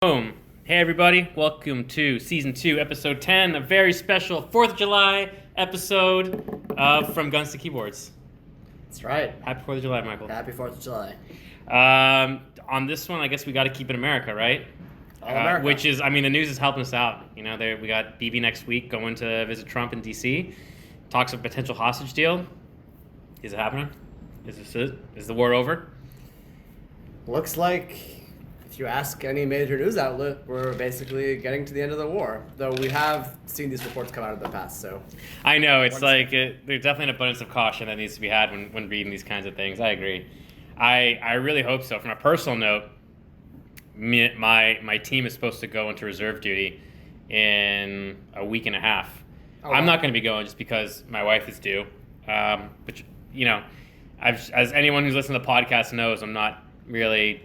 Boom. Hey everybody, welcome to Season 2, Episode 10, a very special 4th of July episode From Guns to Keyboards. That's right. Happy 4th of July, Michael. Happy 4th of July. On this one, I guess we got to keep it America, right? All America. Which is, the news is helping us out. You know, we got BB next week going to visit Trump in D.C. Talks of a potential hostage deal. Is it happening? Is this it? Is the war over? Looks like, if you ask any major news outlet, we're basically getting to the end of the war. Though we have seen these reports come out in the past, so. I know, it's like, there's definitely an abundance of caution that needs to be had when reading these kinds of things. I agree. I really hope so. From a personal note, my team is supposed to go into reserve duty in a week and a half. Oh, I'm wow. not going to be going just because my wife is due. But, you know, as anyone who's listened to the podcast knows, I'm not really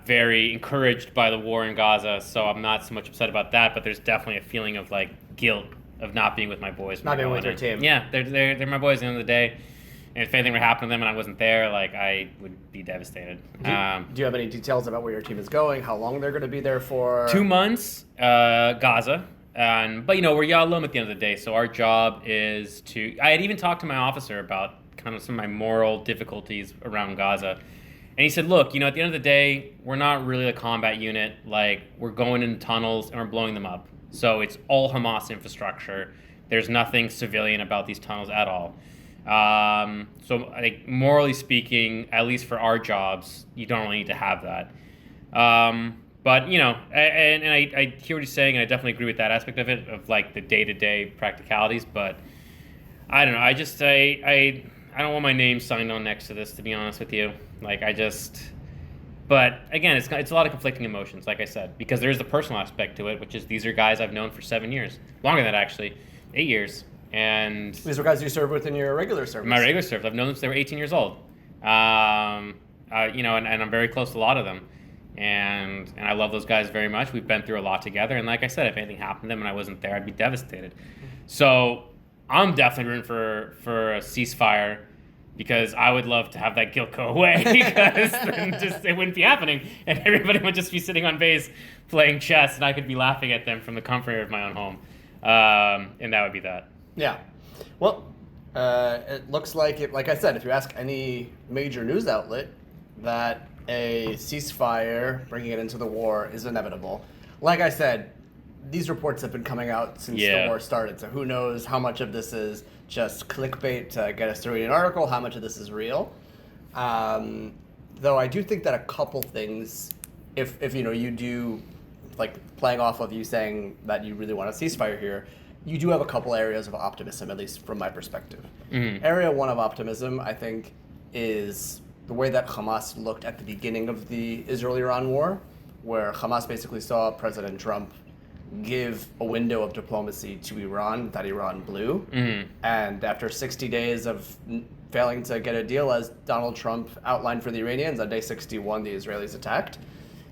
very encouraged by the war in Gaza, so I'm not so much upset about that, but there's definitely a feeling of, like, guilt of not being with my boys. Not being with your team. Yeah, they're my boys at the end of the day. And if anything were to happen to them and I wasn't there, like, I would be devastated. Do you have any details about where your team is going, how long they're going to be there for? 2 months, Gaza. But, you know, we're Yalom at the end of the day, so our job is to... I had even talked to my officer about kind of some of my moral difficulties around Gaza. And he said, look, you know, at the end of the day, we're not really a combat unit. Like, we're going in tunnels and we're blowing them up. So it's all Hamas infrastructure. There's nothing civilian about these tunnels at all. So, like, morally speaking, at least for our jobs, you don't really need to have that. But, you know, and I hear what you're saying, and I definitely agree with that aspect of it, of, like, the day-to-day practicalities. But I don't know. I don't want my name signed on next to this, to be honest with you. Like, but again, it's a lot of conflicting emotions, like I said, because there's the personal aspect to it, which is these are guys I've known for 7 years. Longer than that, actually. 8 years. And These are guys you serve with in your regular service. my regular service, I've known them since they were 18 years old. You know, and I'm very close to a lot of them. And I love those guys very much. We've been through a lot together. And like I said, if anything happened to them and I wasn't there, I'd be devastated. So I'm definitely rooting for a ceasefire, because I would love to have that guilt go away, because then it wouldn't be happening, and everybody would just be sitting on base playing chess, and I could be laughing at them from the comfort of my own home, and that would be that. Yeah. Well, it looks like, like I said, if you ask any major news outlet, that a ceasefire, bringing it into the war, is inevitable. Like I said, these reports have been coming out since the war started, so who knows how much of this is just clickbait to get us to read an article, how much of this is real. Though I do think that a couple things, if you know, you do, like, playing off of you saying that you really want a ceasefire here, you do have a couple areas of optimism, at least from my perspective. Mm-hmm. Area one of optimism, I think, is the way that Hamas looked at the beginning of the Israel-Iran war, where Hamas basically saw President Trump give a window of diplomacy to Iran that Iran blew. Mm-hmm. And after 60 days of failing to get a deal, as Donald Trump outlined for the Iranians, on day 61, the Israelis attacked.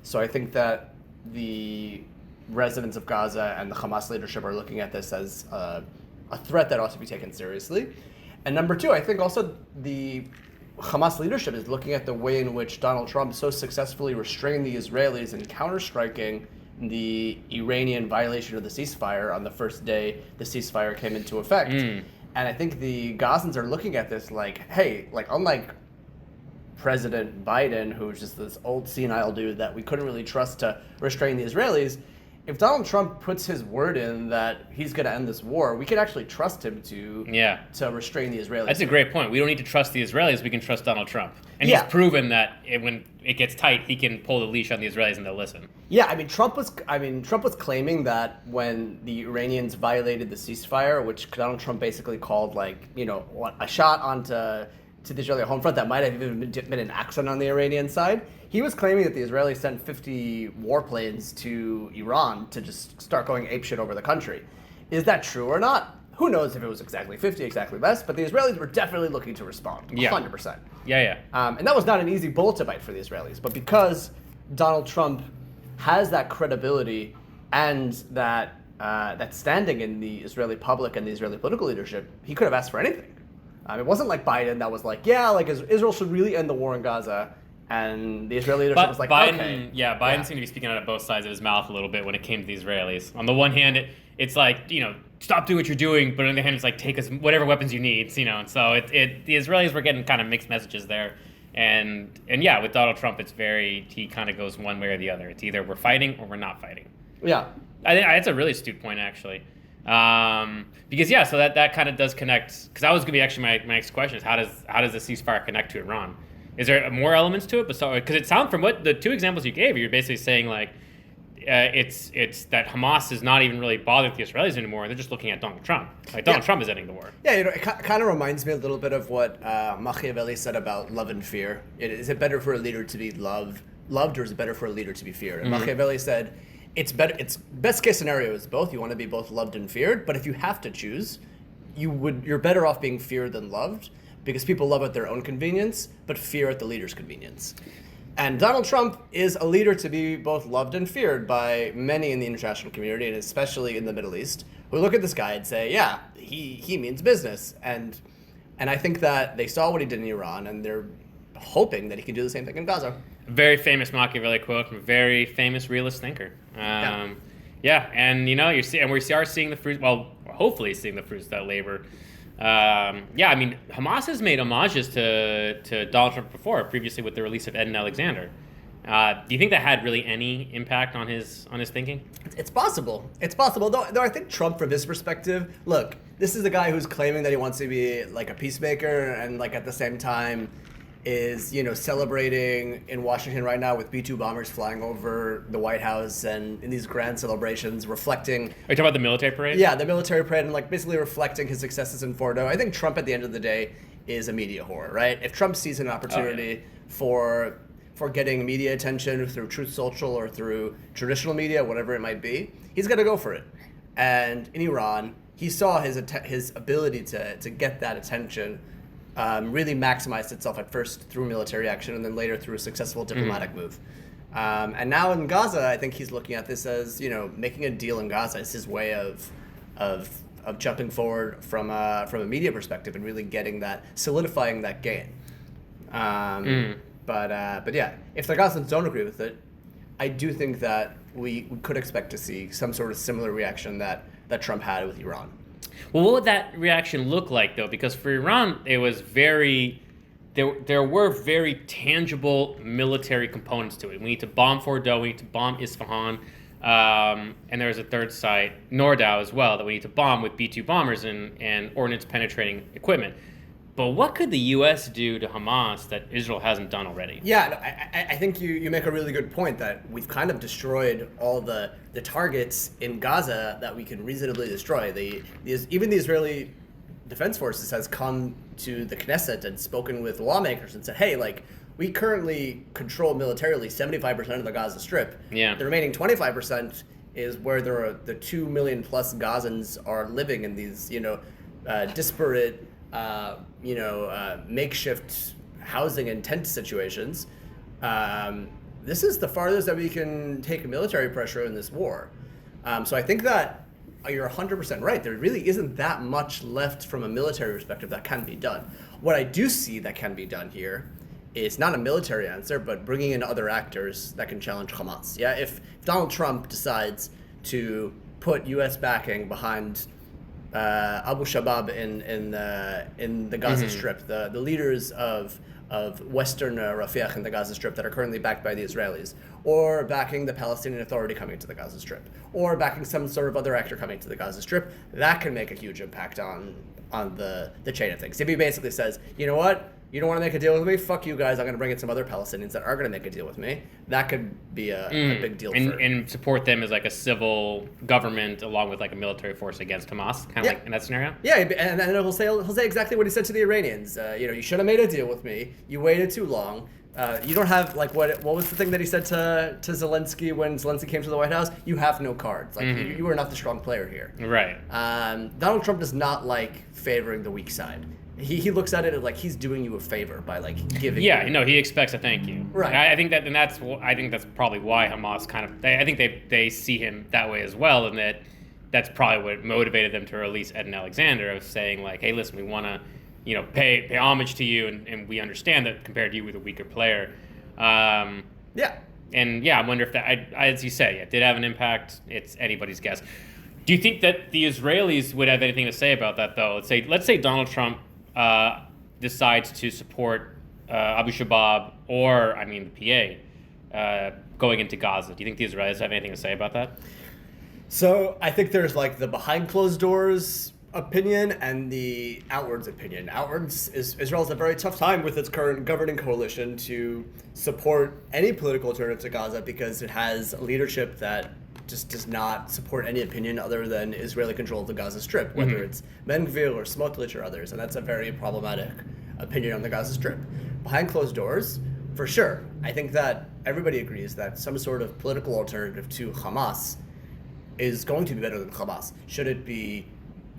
So I think that the residents of Gaza and the Hamas leadership are looking at this as a threat that ought to be taken seriously. And number two, I think also the Hamas leadership is looking at the way in which Donald Trump so successfully restrained the Israelis in counter-striking the Iranian violation of the ceasefire on the first day the ceasefire came into effect. And I think the Gazans are looking at this like, hey, like, unlike President Biden, who's just this old senile dude that we couldn't really trust to restrain the Israelis, if Donald Trump puts his word in that he's going to end this war, we can actually trust him to restrain the Israelis. That's a great point. We don't need to trust the Israelis. We can trust Donald Trump. And he's proven that when it gets tight, he can pull the leash on the Israelis and they'll listen. Yeah, Trump was claiming that when the Iranians violated the ceasefire, which Donald Trump basically called, like, you know, a shot onto the Israeli home front that might have even been an accident on the Iranian side. He was claiming that the Israelis sent 50 warplanes to Iran to just start going apeshit over the country. Is that true or not? Who knows if it was exactly 50, exactly less, but the Israelis were definitely looking to respond, 100%. Yeah. And that was not an easy bullet to bite for the Israelis, but because Donald Trump has that credibility and that standing in the Israeli public and the Israeli political leadership, he could have asked for anything. It wasn't like Biden that was like, yeah, like Israel should really end the war in Gaza, And the Israeli leadership But was like, Biden, okay. Biden seemed to be speaking out of both sides of his mouth a little bit when it came to the Israelis. On the one hand, it's like, stop doing what you're doing, but on the other hand, it's like, take us whatever weapons you need, And so the Israelis were getting kind of mixed messages there. And yeah, with Donald Trump, he kind of goes one way or the other. It's either we're fighting or we're not fighting. Yeah. I think that's a really astute point, actually. Because so that kind of does connect. Because that was going to be actually my next question: is how does the ceasefire connect to Iran? Is there more elements to it? Because it sounds from what the two examples you gave, you're basically saying like it's that Hamas is not even really bothering the Israelis anymore. They're just looking at Donald Trump. Like Donald Trump is ending the war. Yeah, it kind of reminds me a little bit of what Machiavelli said about love and fear. Is it better for a leader to be loved, or is it better for a leader to be feared? And Machiavelli said, it's better. It's best case scenario is both. You want to be both loved and feared, but if you have to choose, you're better off being feared than loved, because people love at their own convenience, but fear at the leader's convenience. And Donald Trump is a leader to be both loved and feared by many in the international community, and especially in the Middle East, who look at this guy and say, yeah, he means business. And I think that they saw what he did in Iran, and they're hoping that he can do the same thing in Gaza. A very famous Machiavelli quote from a very famous realist thinker. And we are seeing the fruits. Well, hopefully seeing the fruits of that labor. Hamas has made homages to Donald Trump before, previously with the release of Ed and Alexander. Do you think that had really any impact on his thinking? It's possible. It's possible. Though I think Trump, from his perspective, look, this is a guy who's claiming that he wants to be like a peacemaker, and like at the same time is celebrating in Washington right now with B-2 bombers flying over the White House, and in these grand celebrations reflecting. Are you talking about the military parade? Yeah, the military parade, and like basically reflecting his successes in Fordo. I think Trump at the end of the day is a media whore, right? If Trump sees an opportunity for getting media attention through Truth Social or through traditional media, whatever it might be, he's going to go for it. And in Iran, he saw his ability to get that attention really maximized itself at first through military action, and then later through a successful diplomatic move. And now in Gaza, I think he's looking at this as, making a deal in Gaza is his way of jumping forward from a media perspective and really getting that, solidifying that gain. But yeah, if the Gazans don't agree with it, I do think that we could expect to see some sort of similar reaction that Trump had with Iran. Well, what would that reaction look like, though? Because for Iran, it was there were very tangible military components to it. We need to bomb Fordo, we need to bomb Isfahan, and there's a third site, Nordau as well, that we need to bomb with B-2 bombers and ordnance-penetrating equipment. But what could the U.S. do to Hamas that Israel hasn't done already? Yeah, I think you make a really good point that we've kind of destroyed all the targets in Gaza that we can reasonably destroy. Even the Israeli Defense Forces has come to the Knesset and spoken with lawmakers and said, hey, like, we currently control militarily 75% of the Gaza Strip. Yeah. The remaining 25% is where the 2 million plus Gazans are living in these, disparate, makeshift housing and tent situations. This is the farthest that we can take military pressure in this war. So I think that you're 100% right. There really isn't that much left from a military perspective that can be done. What I do see that can be done here is not a military answer, but bringing in other actors that can challenge Hamas. Yeah, if Donald Trump decides to put U.S. backing behind Abu Shabab in the Gaza Strip, the leaders of Western Rafiah in the Gaza Strip that are currently backed by the Israelis, or backing the Palestinian Authority coming to the Gaza Strip, or backing some sort of other actor coming to the Gaza Strip, that can make a huge impact on the chain of things. If he basically says, you know what, you don't want to make a deal with me? Fuck you guys, I'm going to bring in some other Palestinians that are going to make a deal with me. That could be a big deal and support them as like a civil government along with like a military force against Hamas, kind of like in that scenario? Yeah, and then he'll say exactly what he said to the Iranians. You should have made a deal with me. You waited too long. You don't have, like, what was the thing that he said to Zelensky when Zelensky came to the White House? You have no cards. Like, you are not the strong player here. Right. Donald Trump does not like favoring the weak side. He looks at it as like he's doing you a favor by like giving. Yeah, he expects a thank you. Right. I think that's probably why Hamas kind of. I think they see him that way as well, and that's probably what motivated them to release Ed and Alexander, of saying like, hey, listen, we want to, pay homage to you, and we understand that compared to you, we're the weaker player. Yeah. And I wonder if that, as you say, it did have an impact. It's anybody's guess. Do you think that the Israelis would have anything to say about that, though? Let's say Donald Trump decides to support Abu Shabaab or, the PA going into Gaza. Do you think the Israelis have anything to say about that? So I think there's like the behind closed doors opinion and the outwards opinion. Outwards is Israel has a very tough time with its current governing coalition to support any political alternative to Gaza because it has leadership that just does not support any opinion other than Israeli control of the Gaza Strip, whether it's Ben Gvir or Smotrich or others, and that's a very problematic opinion on the Gaza Strip. Behind closed doors, for sure, I think that everybody agrees that some sort of political alternative to Hamas is going to be better than Hamas. Should it be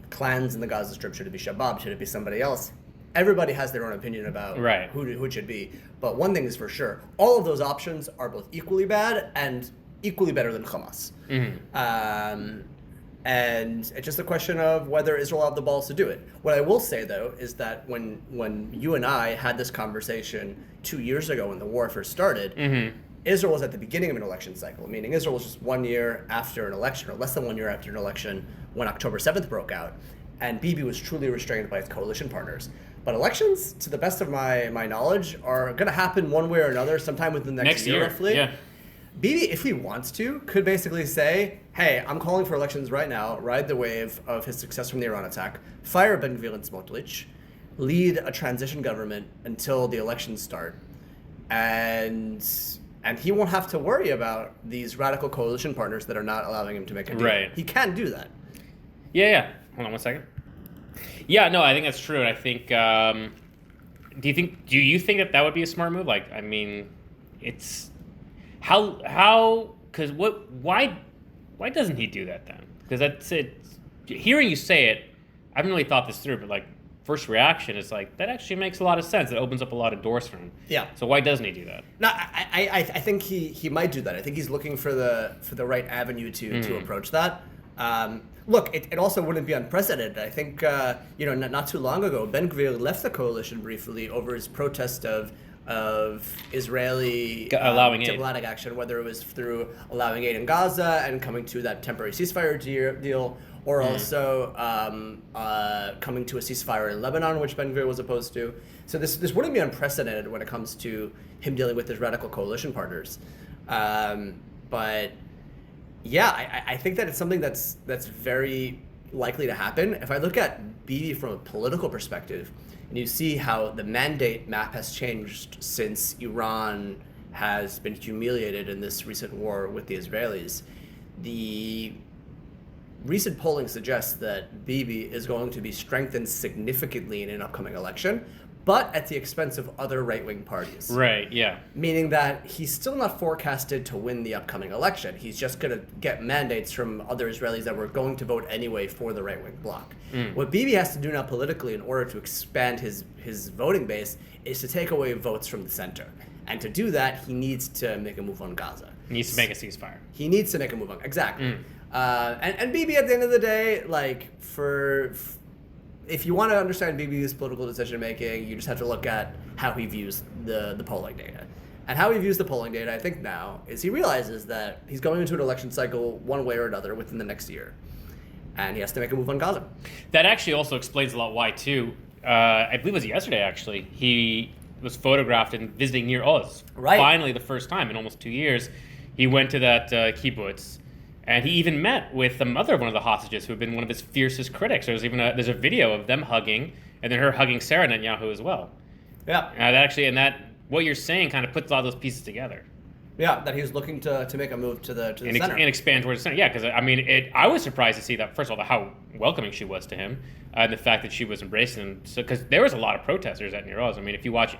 clans in the Gaza Strip? Should it be Shabab? Should it be somebody else? Everybody has their own opinion about who it should be. But one thing is for sure, all of those options are both equally bad and equally better than Hamas. And it's just a question of whether Israel have the balls to do it. What I will say, though, is that when you and I had this conversation 2 years ago when the war first started, Israel was at the beginning of an election cycle, meaning Israel was just 1 year after an election, or less than 1 year after an election, when October 7th broke out, and Bibi was truly restrained by its coalition partners. But elections, to the best of my knowledge, are going to happen one way or another sometime within the next year, roughly. Yeah. Bibi, if he wants to, could basically say, hey, I'm calling for elections right now, ride the wave of his success from the Iran attack, fire Ben Gvir and Smotrich, lead a transition government until the elections start, and he won't have to worry about these radical coalition partners that are not allowing him to make a deal. Right. He can do that. Yeah. Hold on one second. Yeah, no, I think that's true. And I think, do you think that would be a smart move? Like, I mean, it's because why doesn't he do that then? Because that's it. Hearing you say it, I haven't really thought this through, but like, first reaction is like, that actually makes a lot of sense. It opens up a lot of doors for him. Yeah. So why doesn't he do that? No, I think he might do that. I think he's looking for the right avenue to approach that. Look, it also wouldn't be unprecedented. I think not too long ago, Ben Gvir left the coalition briefly over his protest of Israeli diplomatic action, whether it was through allowing aid in Gaza and coming to that temporary ceasefire deal, or also coming to a ceasefire in Lebanon, which Ben Gvir was opposed to. So this wouldn't be unprecedented when it comes to him dealing with his radical coalition partners. But yeah, I think that it's something that's very likely to happen. If I look at Bibi from a political perspective, and you see how the mandate map has changed since Iran has been humiliated in this recent war with the Israelis, the recent polling suggests that Bibi is going to be strengthened significantly in an upcoming election, but at the expense of other right-wing parties. Right, yeah. Meaning that he's still not forecasted to win the upcoming election. He's just going to get mandates from other Israelis that were going to vote anyway for the right-wing bloc. What Bibi has to do now politically in order to expand his voting base is to take away votes from the center. And to do that, he needs to make a move on Gaza. He needs to make a ceasefire. He needs to make a move on, exactly. And Bibi, at the end of the day, like, if you want to understand Bibi's political decision-making, you just have to look at how he views the polling data. And how he views the polling data, I think now, is he realizes that he's going into an election cycle one way or another within the next year. And he has to make a move on Gaza. That actually also explains a lot why, too. I believe it was yesterday, actually. He was photographed and visiting Nir Oz. Right. Finally, the first time in almost 2 years. He went to that kibbutz. And he even met with the mother of one of the hostages, who had been one of his fiercest critics. There's a video of them hugging, and then her hugging Sarah Netanyahu as well. Yeah. What you're saying kind of puts a lot of those pieces together. Yeah, that he was looking to make a move to the center. And expand towards the center. Yeah, because I was surprised to see that, first of all, how welcoming she was to him, and the fact that she was embracing him. So, because there was a lot of protesters at Nir Oz. I mean, if you watch,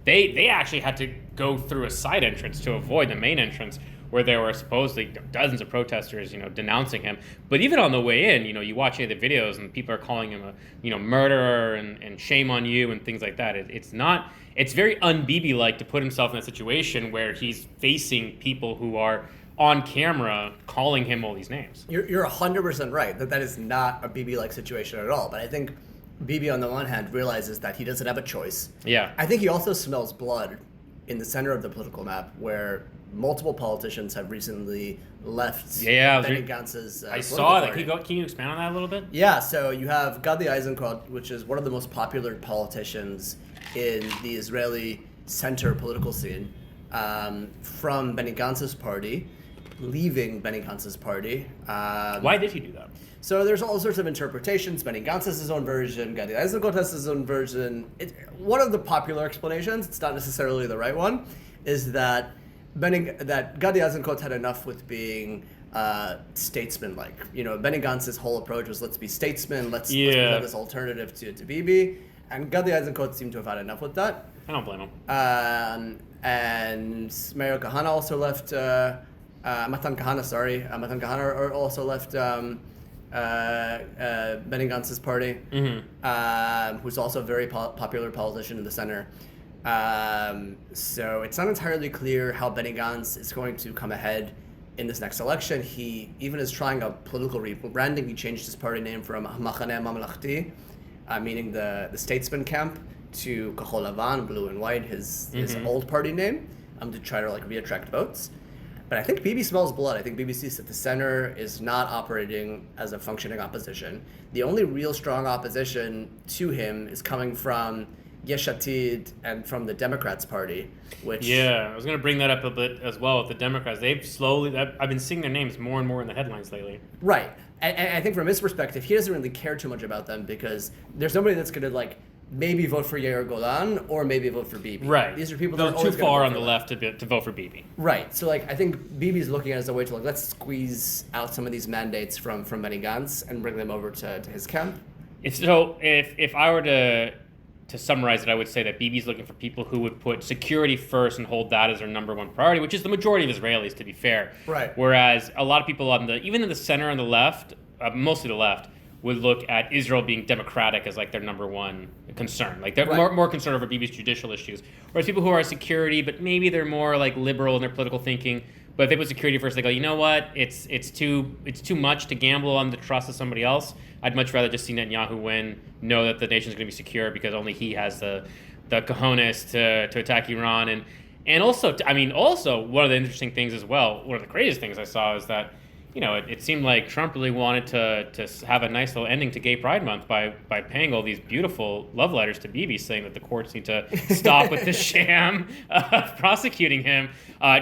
they actually had to go through a side entrance to avoid the main entrance, where there were supposedly dozens of protesters, denouncing him. But even on the way in, you watch any of the videos and people are calling him a, murderer and shame on you and things like that. It's very un-Bibi-like to put himself in a situation where he's facing people who are on camera calling him all these names. You're 100% right that is not a Bibi-like situation at all. But I think Bibi, on the one hand, realizes that he doesn't have a choice. Yeah. I think he also smells blood in the center of the political map where multiple politicians have recently left Benny Gantz's I saw that. party. Can you expand on that a little bit? Yeah, so you have Gadi Eisenkot, which is one of the most popular politicians in the Israeli center political scene, from Benny Gantz's party, leaving Benny Gantz's party. Why did he do that? So there's all sorts of interpretations. Benny Gantz has his own version. Gadi Eisenkot has his own version. One of the popular explanations, it's not necessarily the right one, is that Gadi Eisenkot had enough with being statesman-like. Benny Gantz's whole approach was let's be statesmen, let's present this alternative to Bibi, and Gadi Eisenkot seemed to have had enough with that. I don't blame him. And Meir Kahana also left. Matan Kahana also left Benny Gantz's party, who's also a very popular politician in the center. So it's not entirely clear how Benny Gantz is going to come ahead in this next election. He even is trying a political rebranding. He changed his party name from Machaneh Mamlachti, meaning the statesman camp, to Kahol Lavan, blue and white, his old party name, to try to re-attract votes. But I think Bibi smells blood. I think Bibi sees that the center is not operating as a functioning opposition. The only real strong opposition to him is coming from Yesh Atid and from the Democrats Party, which... Yeah, I was going to bring that up a bit as well with the Democrats. I've been seeing their names more and more in the headlines lately. Right. And I think from his perspective, he doesn't really care too much about them because there's nobody that's going to, maybe vote for Yair Golan or maybe vote for Bibi. Right. These are people that are too always far on the left to vote for Bibi. Right. So I think Bibi's looking at it as a way to let's squeeze out some of these mandates from Benny Gantz and bring them over to his camp. If I were to summarize it, I would say that Bibi's looking for people who would put security first and hold that as their number one priority, which is the majority of Israelis, to be fair. Right. Whereas a lot of people even in the center and the left, mostly the left, would look at Israel being democratic as their number one concern. They're more concerned over Bibi's judicial issues. Whereas people who are security, but maybe they're more liberal in their political thinking, but if they put security first, they go, you know what, it's too much to gamble on the trust of somebody else. I'd much rather just see Netanyahu win, know that the nation's going to be secure because only he has the cojones to attack Iran. And also one of the interesting things as well, one of the craziest things I saw is that it seemed like Trump really wanted to have a nice little ending to Gay Pride Month by paying all these beautiful love letters to Bibi saying that the courts need to stop with the sham of prosecuting him.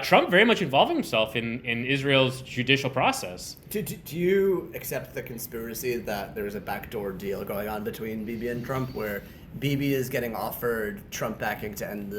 Trump very much involving himself in Israel's judicial process. Do you accept the conspiracy that there's a backdoor deal going on between Bibi and Trump where Bibi is getting offered Trump backing to end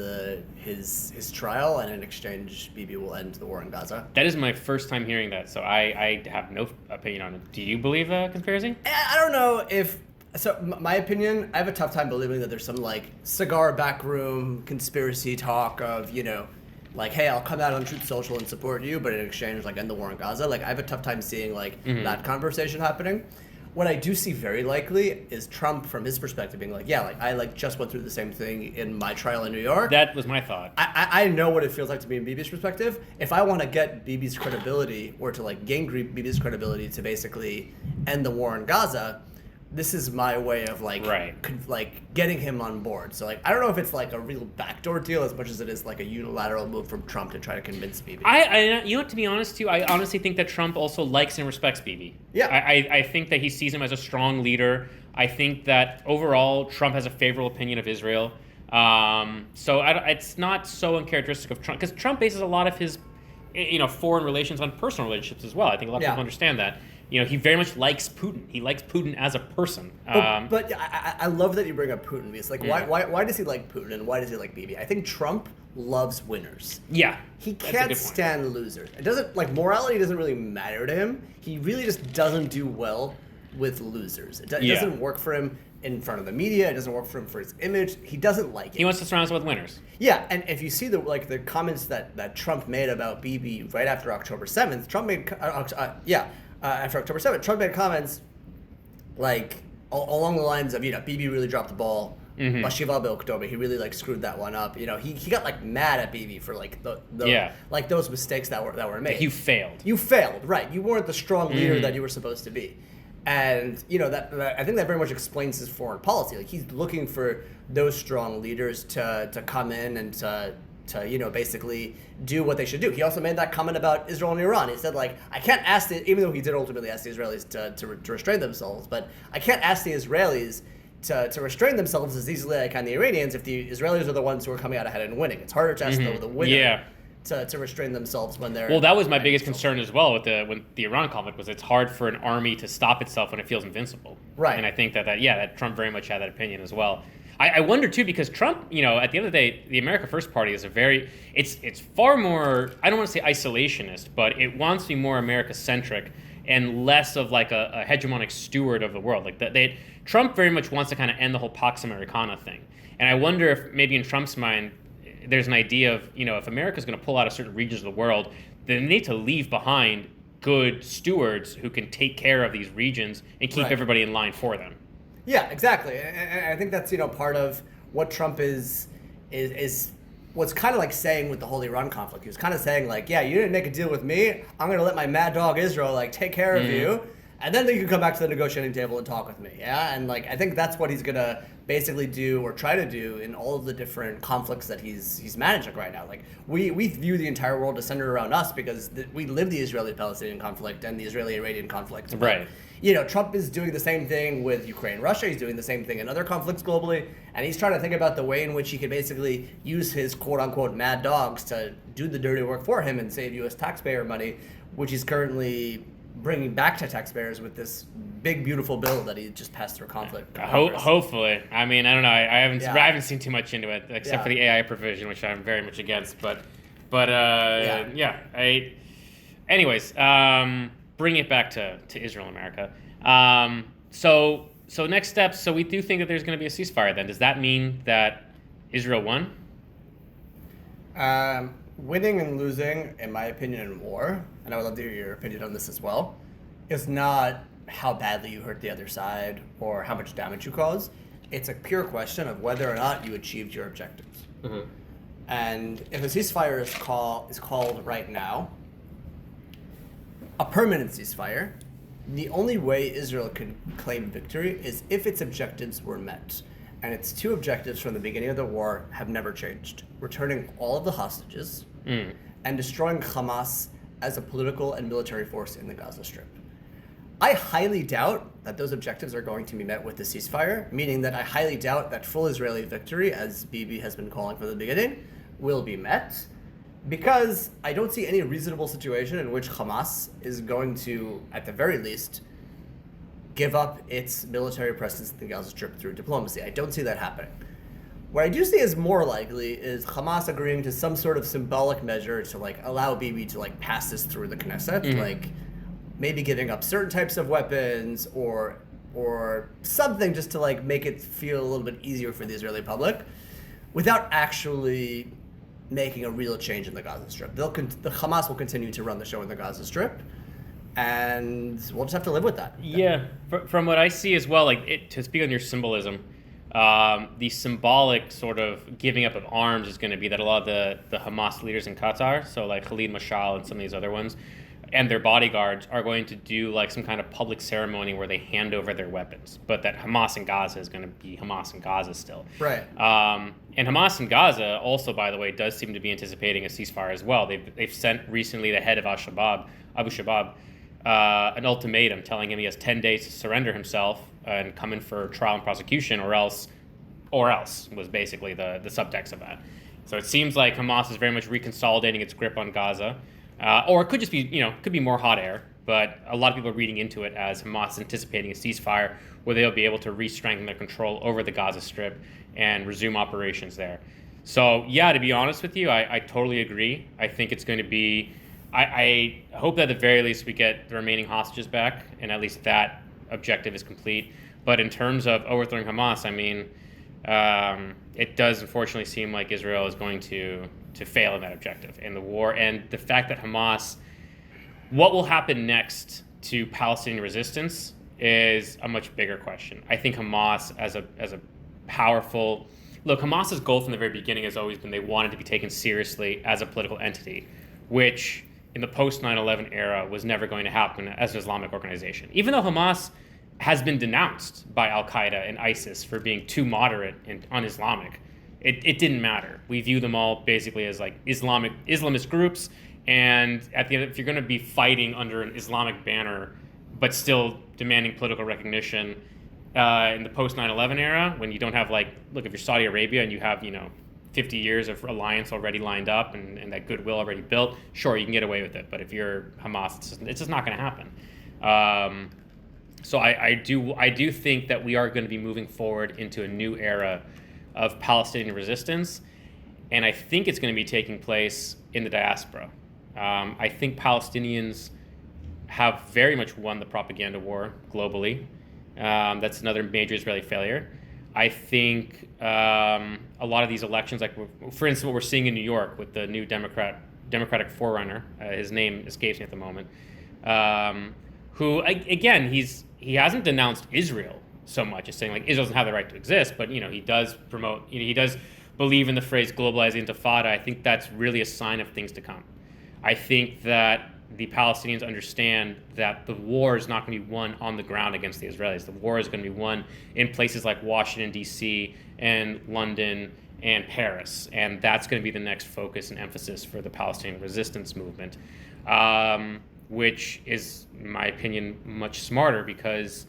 his trial, and in exchange, Bibi will end the war in Gaza? That is my first time hearing that, so I have no opinion on it. Do you believe a conspiracy? I don't know if... So, my opinion, I have a tough time believing that there's some, cigar backroom conspiracy talk of, hey, I'll come out on Truth Social and support you, but in exchange, end the war in Gaza. I have a tough time seeing, that conversation happening. What I do see very likely is Trump, from his perspective, being I just went through the same thing in my trial in New York. That was my thought. I know what it feels like to be in Bibi's perspective. If I want to get Bibi's credibility, or to gain Bibi's credibility to basically end the war in Gaza, this is my way of getting him on board. So I don't know if it's a real backdoor deal as much as it is a unilateral move from Trump to try to convince Bibi. To be honest too, I honestly think that Trump also likes and respects Bibi. Yeah. I think that he sees him as a strong leader. I think that overall Trump has a favorable opinion of Israel. So it's not so uncharacteristic of Trump because Trump bases a lot of his foreign relations on personal relationships as well. I think a lot of people understand that. He very much likes Putin. He likes Putin as a person. But I love that you bring up Putin because why does he like Putin and why does he like Bibi? I think Trump loves winners. Yeah. He can't stand losers. It doesn't morality doesn't really matter to him. He really just doesn't do well with losers. It doesn't work for him in front of the media. It doesn't work for him for his image. He does't like it. He wants to surround himself with winners. Yeah, and if you see the comments that Trump made about Bibi right after October 7th, Trump made after October 7th, Trump made comments along the lines of, Bibi really dropped the ball. Bashiva October, he really screwed that one up. He got mad at Bibi for those mistakes that were made. You failed. You failed, right? You weren't the strong leader that you were supposed to be. And that I think that very much explains his foreign policy. He's looking for those strong leaders to come in and to to basically do what they should do. He also made that comment about Israel and Iran. He said, like, I can't ask even though he did ultimately ask the Israelis to restrain themselves, but I can't ask the Israelis to restrain themselves as easily as I can the Iranians if the Israelis are the ones who are coming out ahead and winning. It's harder to ask the winner to restrain themselves when they're... Well, that was my biggest concern as well with the Iran conflict, was it's hard for an army to stop itself when it feels invincible. Right. And I think that Trump very much had that opinion as well. I wonder too, because Trump, at the end of the day, the America First Party is it's far more, I don't want to say isolationist, but it wants to be more America-centric and less of like a hegemonic steward of the world. Like Trump very much wants to kind of end the whole Pax Americana thing. And I wonder if maybe in Trump's mind, there's an idea of, if America's going to pull out of certain regions of the world, then they need to leave behind good stewards who can take care of these regions and keep everybody in line for them. Yeah, exactly. And I think that's, part of what Trump is what's kind of like saying with the whole Iran conflict. He was kind of saying, like, yeah, you didn't make a deal with me. I'm going to let my mad dog Israel, like, take care of you. And then you can come back to the negotiating table and talk with me. Yeah. And, like, I think that's what he's going to basically do or try to do in all of the different conflicts that he's managing right now. Like, we view the entire world as centered around us because we live the Israeli-Palestinian conflict and the Israeli-Iranian conflict. Right. Trump is doing the same thing with Ukraine, Russia. He's doing the same thing in other conflicts globally. And he's trying to think about the way in which he could basically use his quote-unquote mad dogs to do the dirty work for him and save U.S. taxpayer money, which he's currently bringing back to taxpayers with this big, beautiful bill that he just passed through conflict. Hopefully. I mean, I don't know. I haven't seen too much into it, except for the AI provision, which I'm very much against. Anyways, bring it back to Israel and America. So next steps. So we do think that there's going to be a ceasefire. Then does that mean that Israel won? Winning and losing, in my opinion, in war, and I would love to hear your opinion on this as well, is not how badly you hurt the other side or how much damage you cause. It's a pure question of whether or not you achieved your objectives. Mm-hmm. And if a ceasefire is called right now, a permanent ceasefire, the only way Israel can claim victory is if its objectives were met. And its two objectives from the beginning of the war have never changed. Returning all of the hostages and destroying Hamas as a political and military force in the Gaza Strip. I highly doubt that those objectives are going to be met with the ceasefire, meaning that I highly doubt that full Israeli victory, as Bibi has been calling from the beginning, will be met. Because I don't see any reasonable situation in which Hamas is going to, at the very least, give up its military presence in the Gaza Strip through diplomacy. I don't see that happening. What I do see is more likely is Hamas agreeing to some sort of symbolic measure to allow Bibi to pass this through the Knesset, maybe giving up certain types of weapons or something just to make it feel a little bit easier for the Israeli public, without actually making a real change in the Gaza Strip. The Hamas will continue to run the show in the Gaza Strip, and we'll just have to live with that. Yeah, from what I see as well, to speak on your symbolism, the symbolic sort of giving up of arms is going to be that a lot of the Hamas leaders in Qatar, so Khalid Mashal and some of these other ones, and their bodyguards are going to do some kind of public ceremony where they hand over their weapons, but that Hamas in Gaza is going to be Hamas in Gaza still. Right. And Hamas in Gaza also, by the way, does seem to be anticipating a ceasefire as well. They've sent recently the head of Abu Shabab, an ultimatum telling him he has 10 days to surrender himself and come in for trial and prosecution, or else was basically the subtext of that. So it seems like Hamas is very much reconsolidating its grip on Gaza. Or it could just be, could be more hot air, but a lot of people are reading into it as Hamas anticipating a ceasefire where they'll be able to re-strengthen their control over the Gaza Strip and resume operations there. So, yeah, to be honest with you, I totally agree. I think it's going to be, I hope that at the very least we get the remaining hostages back, and at least that objective is complete. But in terms of overthrowing Hamas, I mean, it does unfortunately seem like Israel is going to fail in that objective in the war. And the fact that Hamas, what will happen next to Palestinian resistance is a much bigger question. I think Hamas as a powerful, look, Hamas's goal from the very beginning has always been they wanted to be taken seriously as a political entity, which in the post 9/11 era was never going to happen as an Islamic organization. Even though Hamas has been denounced by Al-Qaeda and ISIS for being too moderate and un-Islamic, it didn't matter. We view them all basically as like Islamist groups, and at the end, if you're going to be fighting under an Islamic banner, but still demanding political recognition in the post 9/11 era, when you don't have like, look, if you're Saudi Arabia and you have 50 years of alliance already lined up and that goodwill already built, sure, you can get away with it. But if you're Hamas, it's just not going to happen. So I do think that we are going to be moving forward into a new era of Palestinian resistance, and I think it's going to be taking place in the diaspora. I think Palestinians have very much won the propaganda war globally. That's another major Israeli failure. I think a lot of these elections, like for instance, what we're seeing in New York with the new Democratic forerunner, his name escapes me at the moment, who again he hasn't denounced Israel so much as saying like Israel doesn't have the right to exist, but he does promote, he does believe in the phrase globalizing intifada. I think that's really a sign of things to come. I think that the Palestinians understand that the war is not going to be won on the ground against the Israelis. The war is going to be won in places like Washington, D.C. and London and Paris. And that's going to be the next focus and emphasis for the Palestinian resistance movement, which is, in my opinion, much smarter because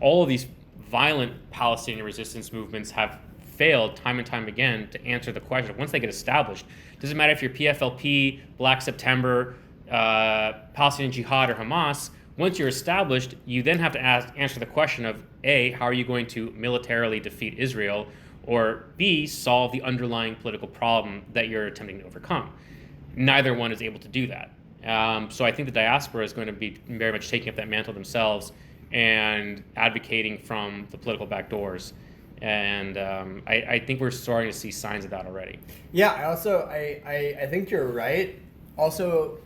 all of these violent Palestinian resistance movements have failed time and time again to answer the question. Once they get established, doesn't matter if you're PFLP, Black September, Palestinian Jihad, or Hamas. Once you're established, you then have to answer the question of A, how are you going to militarily defeat Israel, or B, solve the underlying political problem that you're attempting to overcome. Neither one is able to do that. So I think the diaspora is going to be very much taking up that mantle themselves and advocating from the political back doors. And I think we're starting to see signs of that already. Yeah, I think you're right. Also,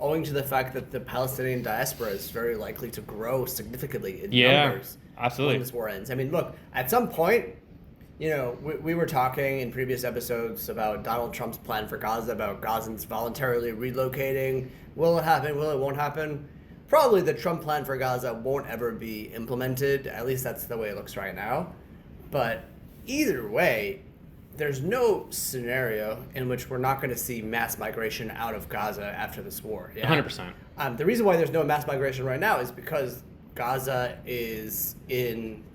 owing to the fact that the Palestinian diaspora is very likely to grow significantly in numbers absolutely. when this war ends. I mean, look, at some point, we were talking in previous episodes about Donald Trump's plan for Gaza, about Gazans voluntarily relocating. Will it happen? Will it won't happen? Probably the Trump plan for Gaza won't ever be implemented. At least that's the way it looks right now. But either way, there's no scenario in which we're not going to see mass migration out of Gaza after this war. Yeah? 100%. The reason why there's no mass migration right now is because Gaza is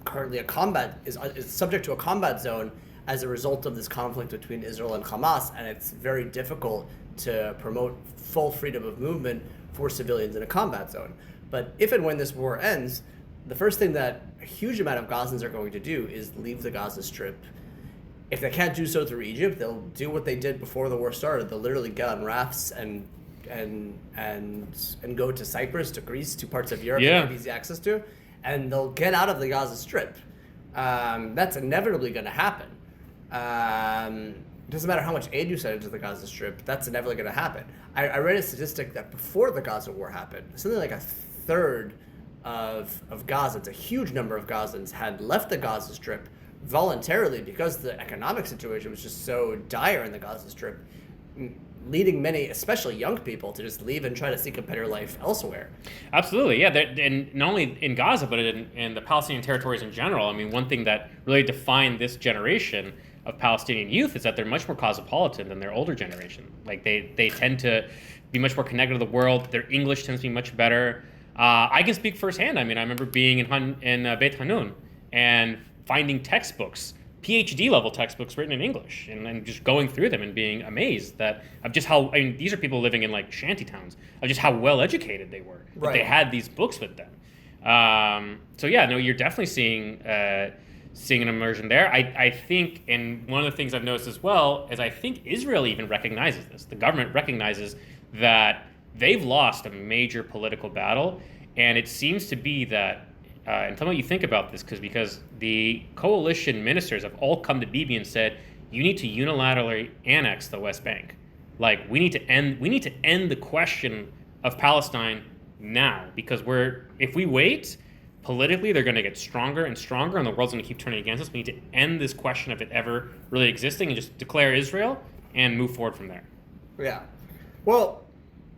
currently is subject to a combat zone as a result of this conflict between Israel and Hamas, and it's very difficult to promote full freedom of movement for civilians in a combat zone. But if and when this war ends, the first thing that a huge amount of Gazans are going to do is leave the Gaza Strip. If they can't do so through Egypt, they'll do what they did before the war started. They'll literally get on rafts and go to Cyprus, to Greece, to parts of Europe that they have easy access to, and they'll get out of the Gaza Strip. That's inevitably going to happen. It doesn't matter how much aid you send into the Gaza Strip, that's inevitably going to happen. I read a statistic that before the Gaza war happened, something like a third of Gazans, a huge number of Gazans, had left the Gaza Strip voluntarily because the economic situation was just so dire in the Gaza Strip, leading many, especially young people, to just leave and try to seek a better life elsewhere. Absolutely, yeah. And not only in Gaza, but in the Palestinian territories in general. I mean, one thing that really defined this generation of Palestinian youth is that they're much more cosmopolitan than their older generation. Like they tend to be much more connected to the world. Their English tends to be much better. I can speak firsthand. I mean, I remember being in Beit Hanun and finding textbooks, PhD level textbooks written in English, and just going through them and being amazed of just how, I mean, these are people living in like shanty towns, of just how well educated they were. Right. That they had these books with them. So yeah, no, you're definitely seeing an immersion there. I think, and one of the things I've noticed as well is I think Israel even recognizes this. The government recognizes that they've lost a major political battle, and it seems to be that. And tell me what you think about this, because the coalition ministers have all come to Bibi and said, you need to unilaterally annex the West Bank. Like we need to end the question of Palestine now, because if we wait, politically they're going to get stronger and stronger, and the world's going to keep turning against us. We need to end this question of it ever really existing and just declare Israel and move forward from there. Yeah. Well,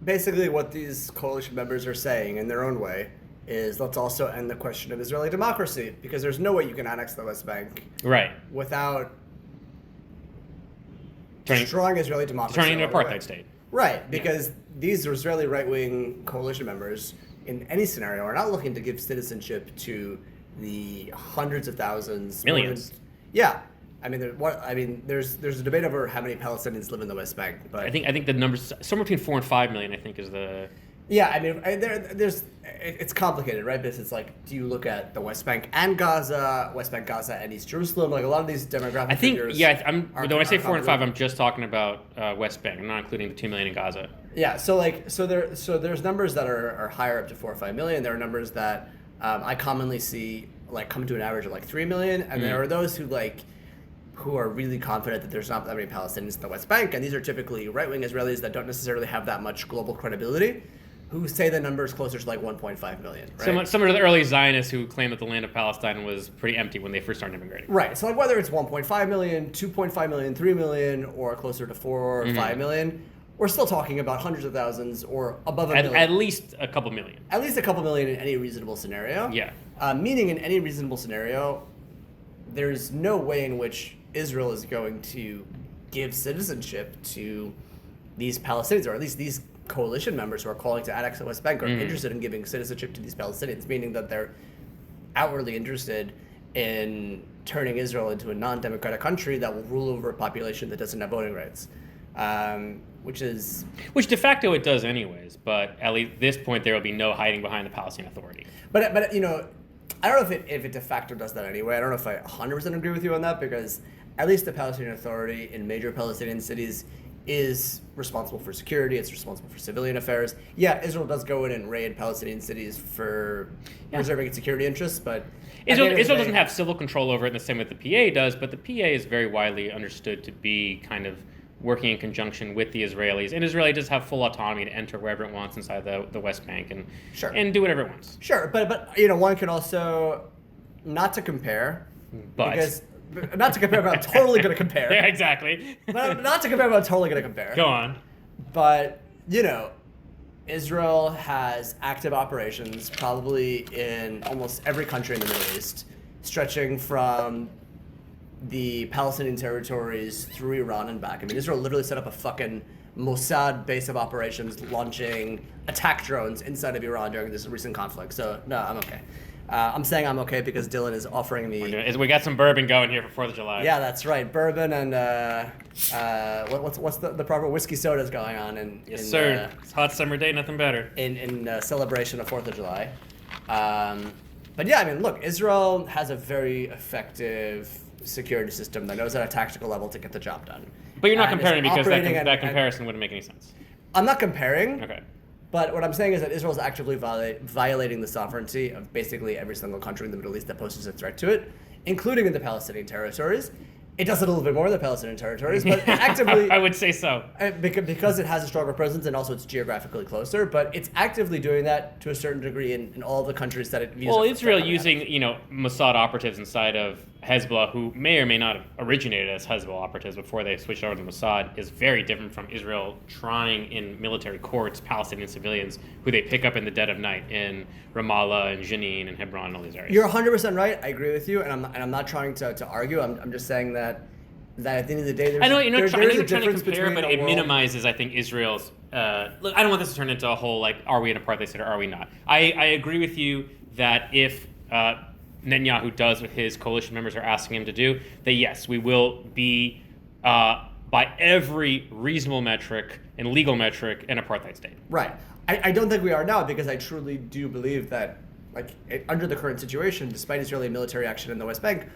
basically what these coalition members are saying in their own way is let's also end the question of Israeli democracy, because there's no way you can annex the West Bank right without destroying Israeli democracy. Turning into an all the way. apartheid state. Right, because these Israeli right-wing coalition members, in any scenario, are not looking to give citizenship to the hundreds of thousands, millions. Yeah, I mean, there's a debate over how many Palestinians live in the West Bank, but I think the numbers somewhere between 4 and 5 million. I think is the. Yeah, I mean, it's complicated, right? Because it's like, do you look at the West Bank and Gaza, West Bank, Gaza, and East Jerusalem? Like a lot of these demographic figures. When I say 4 and 5, I'm just talking about West Bank. I'm not including the 2 million in Gaza. Yeah, so there's numbers that are higher up to 4 or 5 million. There are numbers that I commonly see like come to an average of like 3 million, and there are those who are really confident that there's not that many Palestinians in the West Bank, and these are typically right-wing Israelis that don't necessarily have that much global credibility, who say the number is closer to like 1.5 million. Right? Some of the early Zionists who claimed that the land of Palestine was pretty empty when they first started immigrating. Right. So like whether it's 1.5 million, 2.5 million, 3 million, or closer to 4 or 5 million, we're still talking about hundreds of thousands or above a million. At least a couple million. At least a couple million in any reasonable scenario. Yeah. Meaning in any reasonable scenario, there's no way in which Israel is going to give citizenship to these Palestinians, or at least these coalition members who are calling to annex the West Bank are interested in giving citizenship to these Palestinians, meaning that they're outwardly interested in turning Israel into a non-democratic country that will rule over a population that doesn't have voting rights. Which de facto it does anyways, but at least at this point there will be no hiding behind the Palestinian Authority. But you know, I don't know if it de facto does that anyway. I don't know if I 100% agree with you on that, because at least the Palestinian Authority in major Palestinian cities is responsible for security. It's responsible for civilian affairs. Yeah, Israel does go in and raid Palestinian cities for preserving its security interests, but Israel doesn't have civil control over it in the same way that the PA does, but the PA is very widely understood to be kind of working in conjunction with the Israelis, and Israel does have full autonomy to enter wherever it wants inside the West Bank and do whatever it wants. Sure, but you know, one can also not to compare, but I'm totally going to compare. Yeah, exactly. Not to compare, but I'm totally going to compare. Go on. But you know, Israel has active operations probably in almost every country in the Middle East, stretching from the Palestinian territories through Iran and back. I mean, Israel literally set up a fucking Mossad base of operations, launching attack drones inside of Iran during this recent conflict. So no, I'm okay. I'm saying I'm okay because Dillon is offering me. We got some bourbon going here for 4th of July. Yeah, that's right. Bourbon and what's the proper whiskey sodas going on Yes, sir. It's hot summer day, nothing better. In celebration of 4th of July. But yeah, I mean, look, Israel has a very effective security system that knows at a tactical level to get the job done. But you're not comparing because that comparison wouldn't make any sense. I'm not comparing. Okay. But what I'm saying is that Israel is actively violating the sovereignty of basically every single country in the Middle East that poses a threat to it, including in the Palestinian territories. It does it a little bit more in the Palestinian territories, but actively... I would say so. Because it has a stronger presence and also it's geographically closer, but it's actively doing that to a certain degree in all the countries that it views. Well, Israel using, Mossad operatives inside of Hezbollah, who may or may not have originated as Hezbollah operatives before they switched over to Mossad, is very different from Israel trying in military courts Palestinian civilians who they pick up in the dead of night in Ramallah and Jenin and Hebron and all these areas. You're 100% right. I agree with you, and I'm not trying to argue. I'm just saying that at the end of the day, I know you're trying to compare, but it minimizes, I think, Israel's. Look, I don't want this to turn into a whole are we an apartheid state or are we not? I agree with you that if Netanyahu does what his coalition members are asking him to do, that yes, we will be by every reasonable metric and legal metric an apartheid state. Right. I don't think we are now, because I truly do believe that under the current situation, despite Israeli military action in the West Bank,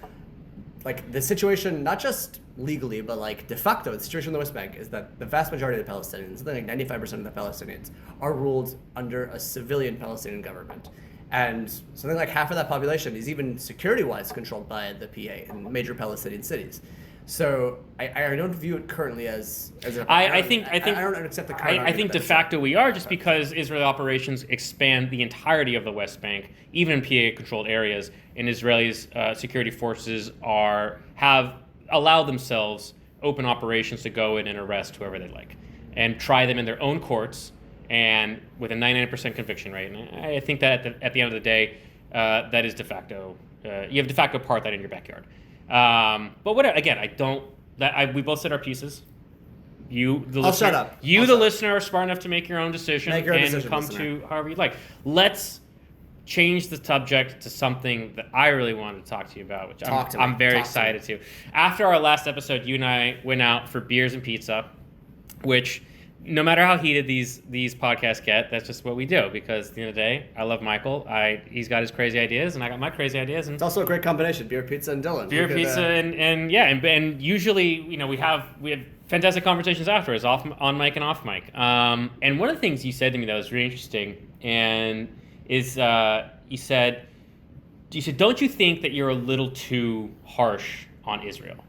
the situation, not just legally, but de facto, the situation in the West Bank is that the vast majority of the Palestinians, something like 95% of the Palestinians, are ruled under a civilian Palestinian government. And something like half of that population is even security-wise controlled by the PA in major Palestinian cities. So I don't view it currently as I think I don't accept the current. I think de facto we are, just because Israeli operations expand the entirety of the West Bank, even in PA-controlled areas, and Israelis' security forces have allowed themselves open operations to go in and arrest whoever they like, and try them in their own courts, and with a 99% conviction rate. And I think that at the end of the day, that is de facto. You have de facto apartheid in your backyard. But whatever. Again, we both said our pieces. I'll shut up. You, the listener, are smart enough to make your own decision and come listener. to however you like. Let's change the subject to something that I really wanted to talk to you about, which I'm very excited to. After our last episode, you and I went out for beers and pizza, which no matter how heated these podcasts get, that's just what we do, because at the end of the day, I love Michael. He's got his crazy ideas, and I got my crazy ideas. And it's also a great combination, beer, pizza, and Dillon. Beer, pizza, and usually, we have fantastic conversations afterwards, on mic and off mic. And one of the things you said to me that was really interesting, and is you said, don't you think that you're a little too harsh on Israel?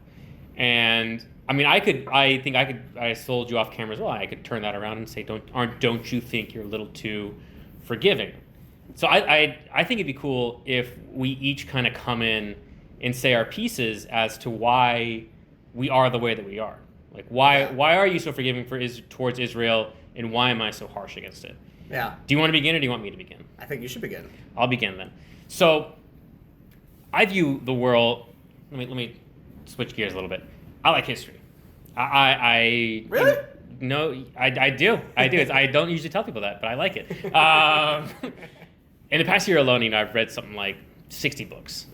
And I mean, I sold you off camera as well. I could turn that around and say, don't you think you're a little too forgiving? So I think it'd be cool if we each kind of come in and say our pieces as to why we are the way that we are. Like, why are you so forgiving towards Israel, and why am I so harsh against it? Yeah. Do you want to begin, or do you want me to begin? I think you should begin. I'll begin then. So, I view the world. Let me switch gears a little bit. I like history. I really? No, I do. I don't usually tell people that, but I like it. In the past year alone, I've read something like 60 books.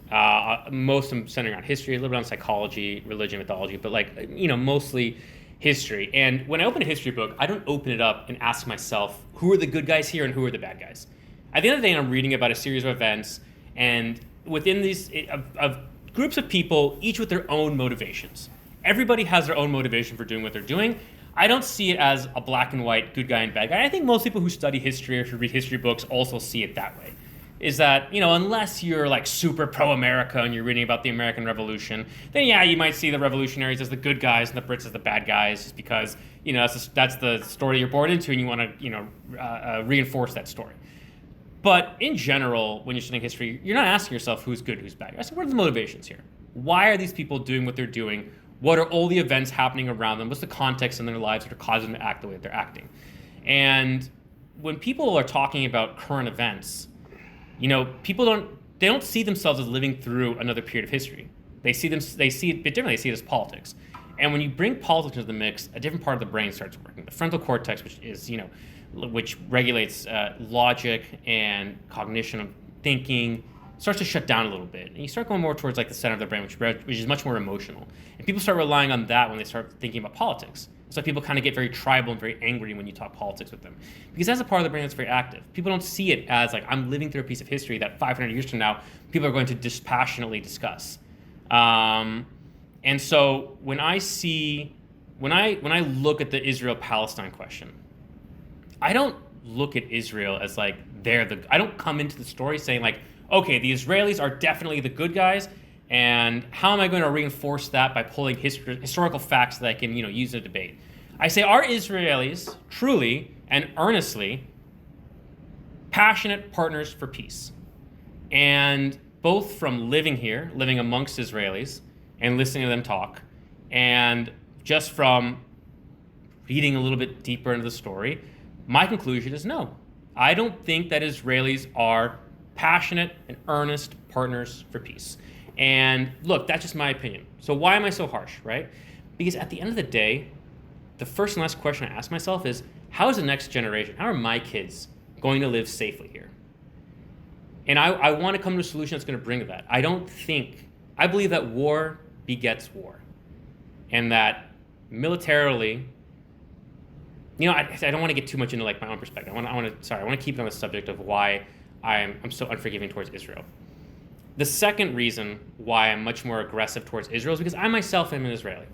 Most of them centering on history, a little bit on psychology, religion, mythology, but mostly history. And when I open a history book, I don't open it up and ask myself, who are the good guys here and who are the bad guys? At the end of the day, I'm reading about a series of events, and within these of groups of people, each with their own motivations. Everybody has their own motivation for doing what they're doing. I don't see it as a black and white good guy and bad guy. I think most people who study history or who read history books also see it that way. Is that, unless you're like super pro-America and you're reading about the American Revolution, then yeah, you might see the revolutionaries as the good guys and the Brits as the bad guys, just because, that's the story you're born into, and you want to, reinforce that story. But in general, when you're studying history, you're not asking yourself who's good, who's bad. You're asking, what are the motivations here? Why are these people doing what they're doing? What are all the events happening around them? What's the context in their lives that are causing them to act the way that they're acting? And when people are talking about current events, people don't see themselves as living through another period of history. They see it a bit differently. They see it as politics. And when you bring politics into the mix, a different part of the brain starts working. The frontal cortex, which regulates logic and cognition of thinking, starts to shut down a little bit. And you start going more towards like the center of the brain, which is much more emotional. And people start relying on that when they start thinking about politics. So people kind of get very tribal and very angry when you talk politics with them. Because that's a part of the brain that's very active. People don't see it as like, I'm living through a piece of history that 500 years from now, people are going to dispassionately discuss. And so when I look at the Israel-Palestine question, I don't look at Israel as like, I don't come into the story saying like, okay, the Israelis are definitely the good guys, and how am I going to reinforce that by pulling historical facts that I can, use in a debate? I say, are Israelis truly and earnestly passionate partners for peace? And both from living here, living amongst Israelis, and listening to them talk, and just from reading a little bit deeper into the story, my conclusion is no. I don't think that Israelis are passionate and earnest partners for peace. And look, that's just my opinion. So why am I so harsh, right? Because at the end of the day, the first and last question I ask myself is, how is the next generation, how are my kids going to live safely here? And I want to come to a solution that's going to bring that. I believe that war begets war. And that militarily, I don't want to get too much into like my own perspective. I want to keep it on the subject of why I'm so unforgiving towards Israel. The second reason why I'm much more aggressive towards Israel is because I myself am an Israeli.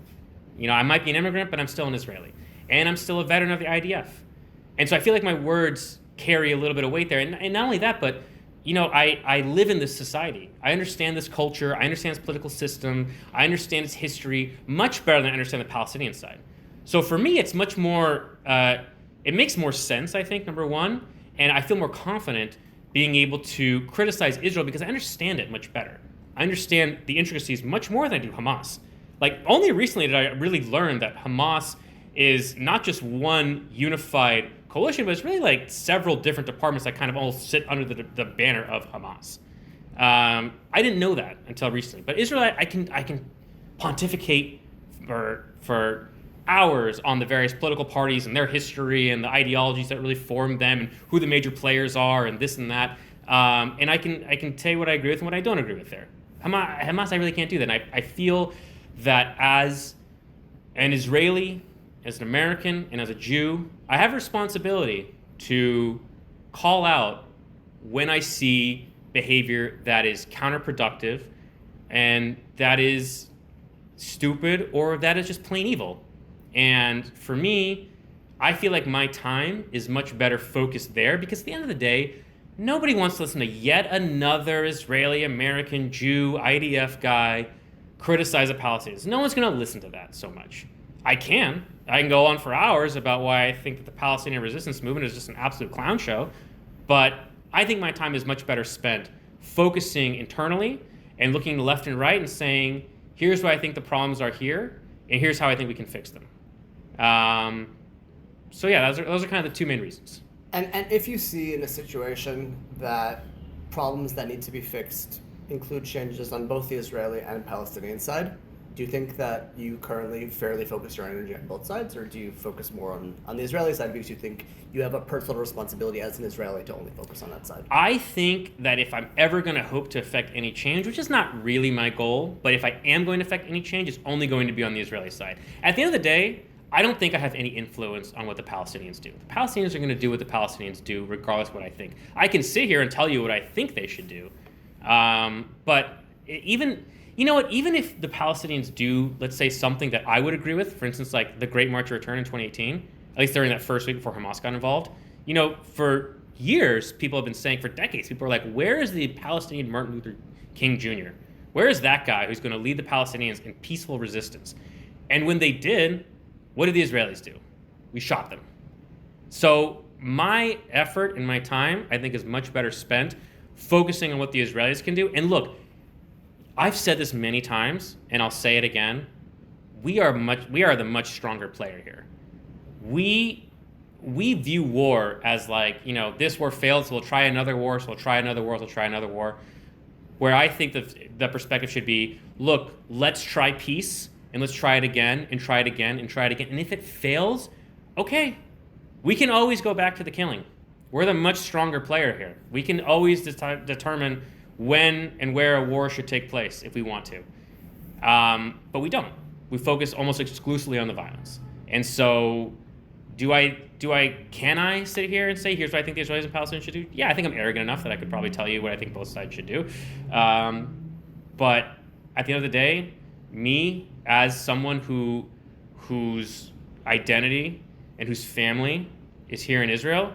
I might be an immigrant, but I'm still an Israeli. And I'm still a veteran of the IDF. And so I feel like my words carry a little bit of weight there. And not only that, but, I live in this society. I understand this culture. I understand its political system. I understand its history much better than I understand the Palestinian side. So for me, it's much more, it makes more sense, I think, number one. And I feel more confident being able to criticize Israel because I understand it much better. I understand the intricacies much more than I do Hamas. Like, only recently did I really learn that Hamas is not just one unified coalition, but it's really like several different departments that kind of all sit under the banner of Hamas. I didn't know that until recently. But Israel, I can pontificate for hours on the various political parties and their history and the ideologies that really formed them and who the major players are and this and that. And I can tell you what I agree with and what I don't agree with there. Hamas, I really can't do that. And I feel that as an Israeli, as an American, and as a Jew, I have a responsibility to call out when I see behavior that is counterproductive and that is stupid or that is just plain evil. And for me, I feel like my time is much better focused there because at the end of the day, nobody wants to listen to yet another Israeli, American, Jew, IDF guy criticize the Palestinians. No one's going to listen to that so much. I can go on for hours about why I think that the Palestinian resistance movement is just an absolute clown show, but I think my time is much better spent focusing internally and looking left and right and saying, here's why I think the problems are here, and here's how I think we can fix them. So yeah, those are kind of the two main reasons. And if you see in a situation that problems that need to be fixed include changes on both the Israeli and Palestinian side, do you think that you currently fairly focus your energy on both sides, or do you focus more on the Israeli side because you think you have a personal responsibility as an Israeli to only focus on that side? I think that if I'm ever going to hope to affect any change, which is not really my goal, but if I am going to affect any change, it's only going to be on the Israeli side. At the end of the day, I don't think I have any influence on what the Palestinians do. The Palestinians are going to do what the Palestinians do, regardless of what I think. I can sit here and tell you what I think they should do, but even... You know what? Even if the Palestinians do, let's say, something that I would agree with, for instance, like the Great March of Return in 2018, at least during that first week before Hamas got involved, you know, for years, people have been saying, for decades, people are like, where is the Palestinian Martin Luther King Jr.? Where is that guy who's going to lead the Palestinians in peaceful resistance? And when they did, what did the Israelis do? We shot them. So my effort and my time, I think, is much better spent focusing on what the Israelis can do. And look, I've said this many times, and I'll say it again. We are the much stronger player here. We view war as like, you know, this war failed, so we'll try another war, so we'll try another war, so we'll try another war. Where I think the perspective should be, look, let's try peace, and let's try it again, and try it again, and try it again. And if it fails, okay, we can always go back to the killing. We're the much stronger player here. We can always determine when and where a war should take place if we want to. But we don't. We focus almost exclusively on the violence. And so can I sit here and say, here's what I think the Israelis and Palestinians should do? Yeah, I think I'm arrogant enough that I could probably tell you what I think both sides should do. But at the end of the day, me as someone whose identity and whose family is here in Israel,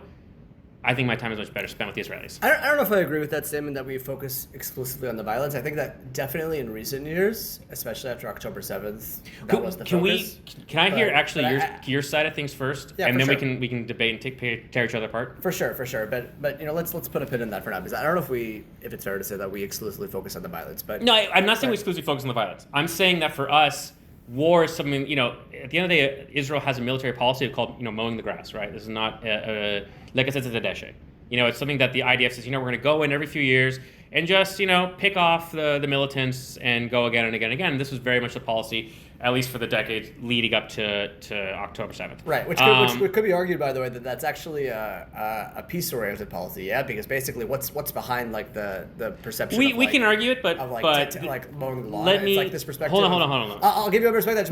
I think my time is much better spent with the Israelis. I don't know if I agree with that statement that we focus exclusively on the violence. I think that definitely in recent years, especially after October 7th, that was the focus. Can I hear actually your side of things first, yeah, and then sure. we can debate and tear each other apart? For sure. But you know, let's put a pin in that for now, because I don't know if it's fair to say that we exclusively focus on the violence. But no, I'm not saying we exclusively focus on the violence. I'm saying that for us, war is something, you know, at the end of the day, Israel has a military policy called, you know, mowing the grass, right? This is not, like I said, it's a deshe. You know, it's something that the IDF says, you know, we're going to go in every few years and just, you know, pick off the militants and go again and again and again. And this was very much the policy, at least for the decades leading up to October 7th. Right, which could be argued, by the way, that that's actually a peace-oriented policy, yeah? Because basically what's behind, like, the perception we can argue it, but like mowing the lawn. Let me, it's like this perspective. Hold on. I'll give you a perspective.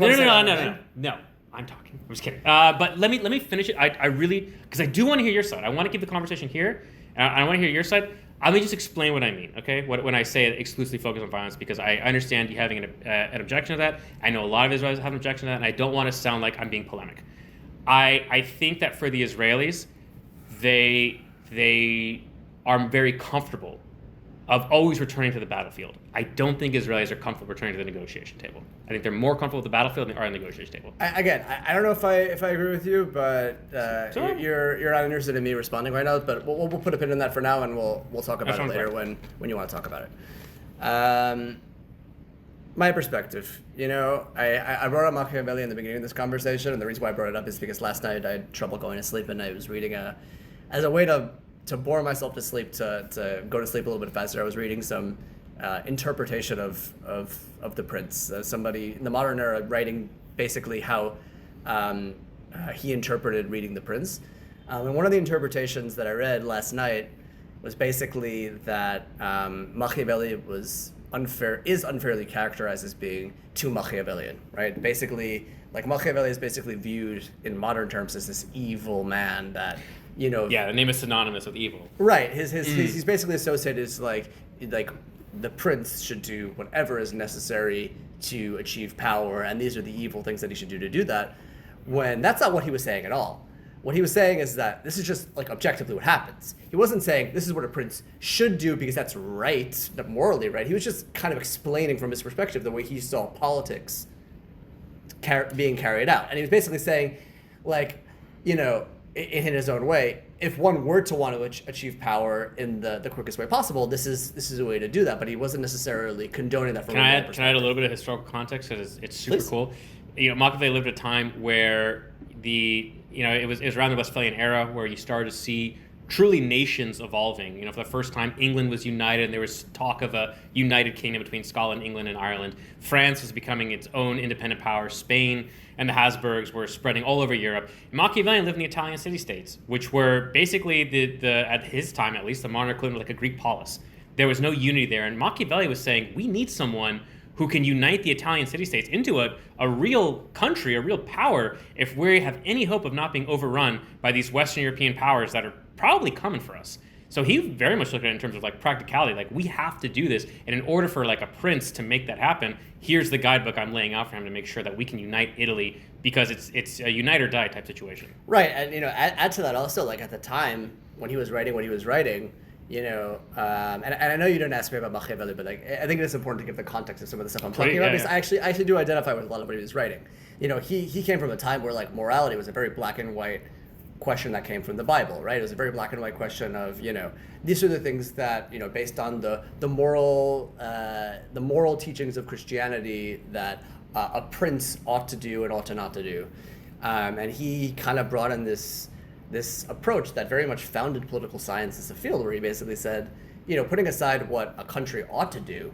No. I'm talking. I'm just kidding. But let me finish it. I really, because I do want to hear your side. I want to keep the conversation here. I want to hear your side. Let me just explain what I mean, okay? When I say exclusively focus on violence, because I understand you having an objection to that. I know a lot of Israelis have an objection to that, and I don't want to sound like I'm being polemic. I think that for the Israelis, they are very comfortable of always returning to the battlefield. I don't think Israelis are comfortable returning to the negotiation table. I think they're more comfortable with the battlefield than they are on the negotiation table. I don't know if I agree with you, but you're not interested in me responding right now. But we'll put a pin in that for now, and we'll talk about it later when you want to talk about it. My perspective, you know, I brought up Machiavelli in the beginning of this conversation, and the reason why I brought it up is because last night I had trouble going to sleep, and I was reading as a way to bore myself to sleep, to go to sleep a little bit faster. I was reading some interpretation of the Prince. Somebody in the modern era writing basically how he interpreted reading The Prince. And one of the interpretations that I read last night was basically that Machiavelli is unfairly characterized as being too Machiavellian, right? Basically, like Machiavelli is basically viewed in modern terms as this evil man that, Yeah, the name is synonymous with evil. right. He's basically associated as like the prince should do whatever is necessary to achieve power, and these are the evil things that he should do to do that. When that's not what he was saying at all. What he was saying is that this is just like objectively what happens. He wasn't saying this is what a prince should do because that's right, morally right. He was just kind of explaining from his perspective the way he saw politics being carried out. And he was basically saying, like, in his own way, if one were to want to achieve power in the quickest way possible, this is a way to do that. But he wasn't necessarily condoning that from Can I add a little bit of historical context because it's super Please. cool. Machiavelli lived at a time where it was around the Westphalian era where you started to see truly nations evolving. For the first time, England was united, and there was talk of a united kingdom between Scotland, England, and Ireland. France was becoming its own independent power. Spain and the Habsburgs were spreading all over Europe. And Machiavelli lived in the Italian city-states, which were basically the at his time at least, the modern equivalent of like a Greek polis. There was no unity there, and Machiavelli was saying, we need someone who can unite the Italian city-states into a real country, a real power, if we have any hope of not being overrun by these Western European powers that are probably coming for us. So he very much looked at it in terms of like practicality, like we have to do this, and in order for like a prince to make that happen, here's the guidebook I'm laying out for him to make sure that we can unite Italy, because it's a unite or die type situation. Right, and add to that also, like at the time when he was writing and I know you didn't ask me about Machiavelli, but like I think it is important to give the context of some of the stuff I'm talking about, because I actually do identify with a lot of what he was writing. He came from a time where like morality was a very black and white question that came from the Bible, right? It was a very black and white question of, these are the things that, based on the moral teachings of Christianity that a prince ought to do and ought to not to do. And he kind of brought in this approach that very much founded political science as a field, where he basically said, putting aside what a country ought to do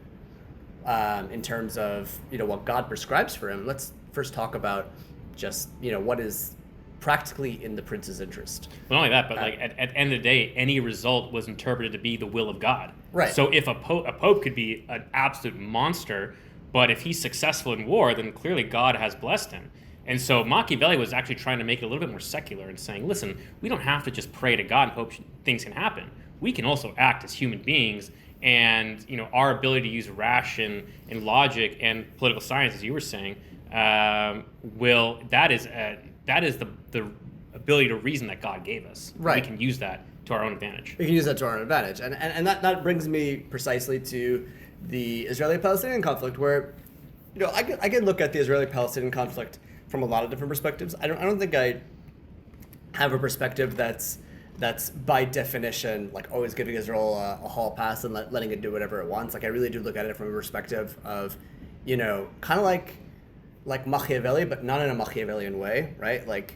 in terms of, what God prescribes for him, let's first talk about just, what is practically in the prince's interest. Not only that, but like at the end of the day, any result was interpreted to be the will of God. Right. So if a pope could be an absolute monster, but if he's successful in war, then clearly God has blessed him. And so Machiavelli was actually trying to make it a little bit more secular and saying, listen, we don't have to just pray to God and hope things can happen. We can also act as human beings, and our ability to use ration and logic and political science, as you were saying, that is the ability to reason that God gave us. Right. We can use that to our own advantage. We can use that to our own advantage. And that brings me precisely to the Israeli-Palestinian conflict, where I can look at the Israeli-Palestinian conflict from a lot of different perspectives. I don't think I have a perspective that's by definition like always giving Israel a hall pass and letting it do whatever it wants. Like I really do look at it from a perspective of, kind of like Machiavelli, but not in a Machiavellian way, right? Like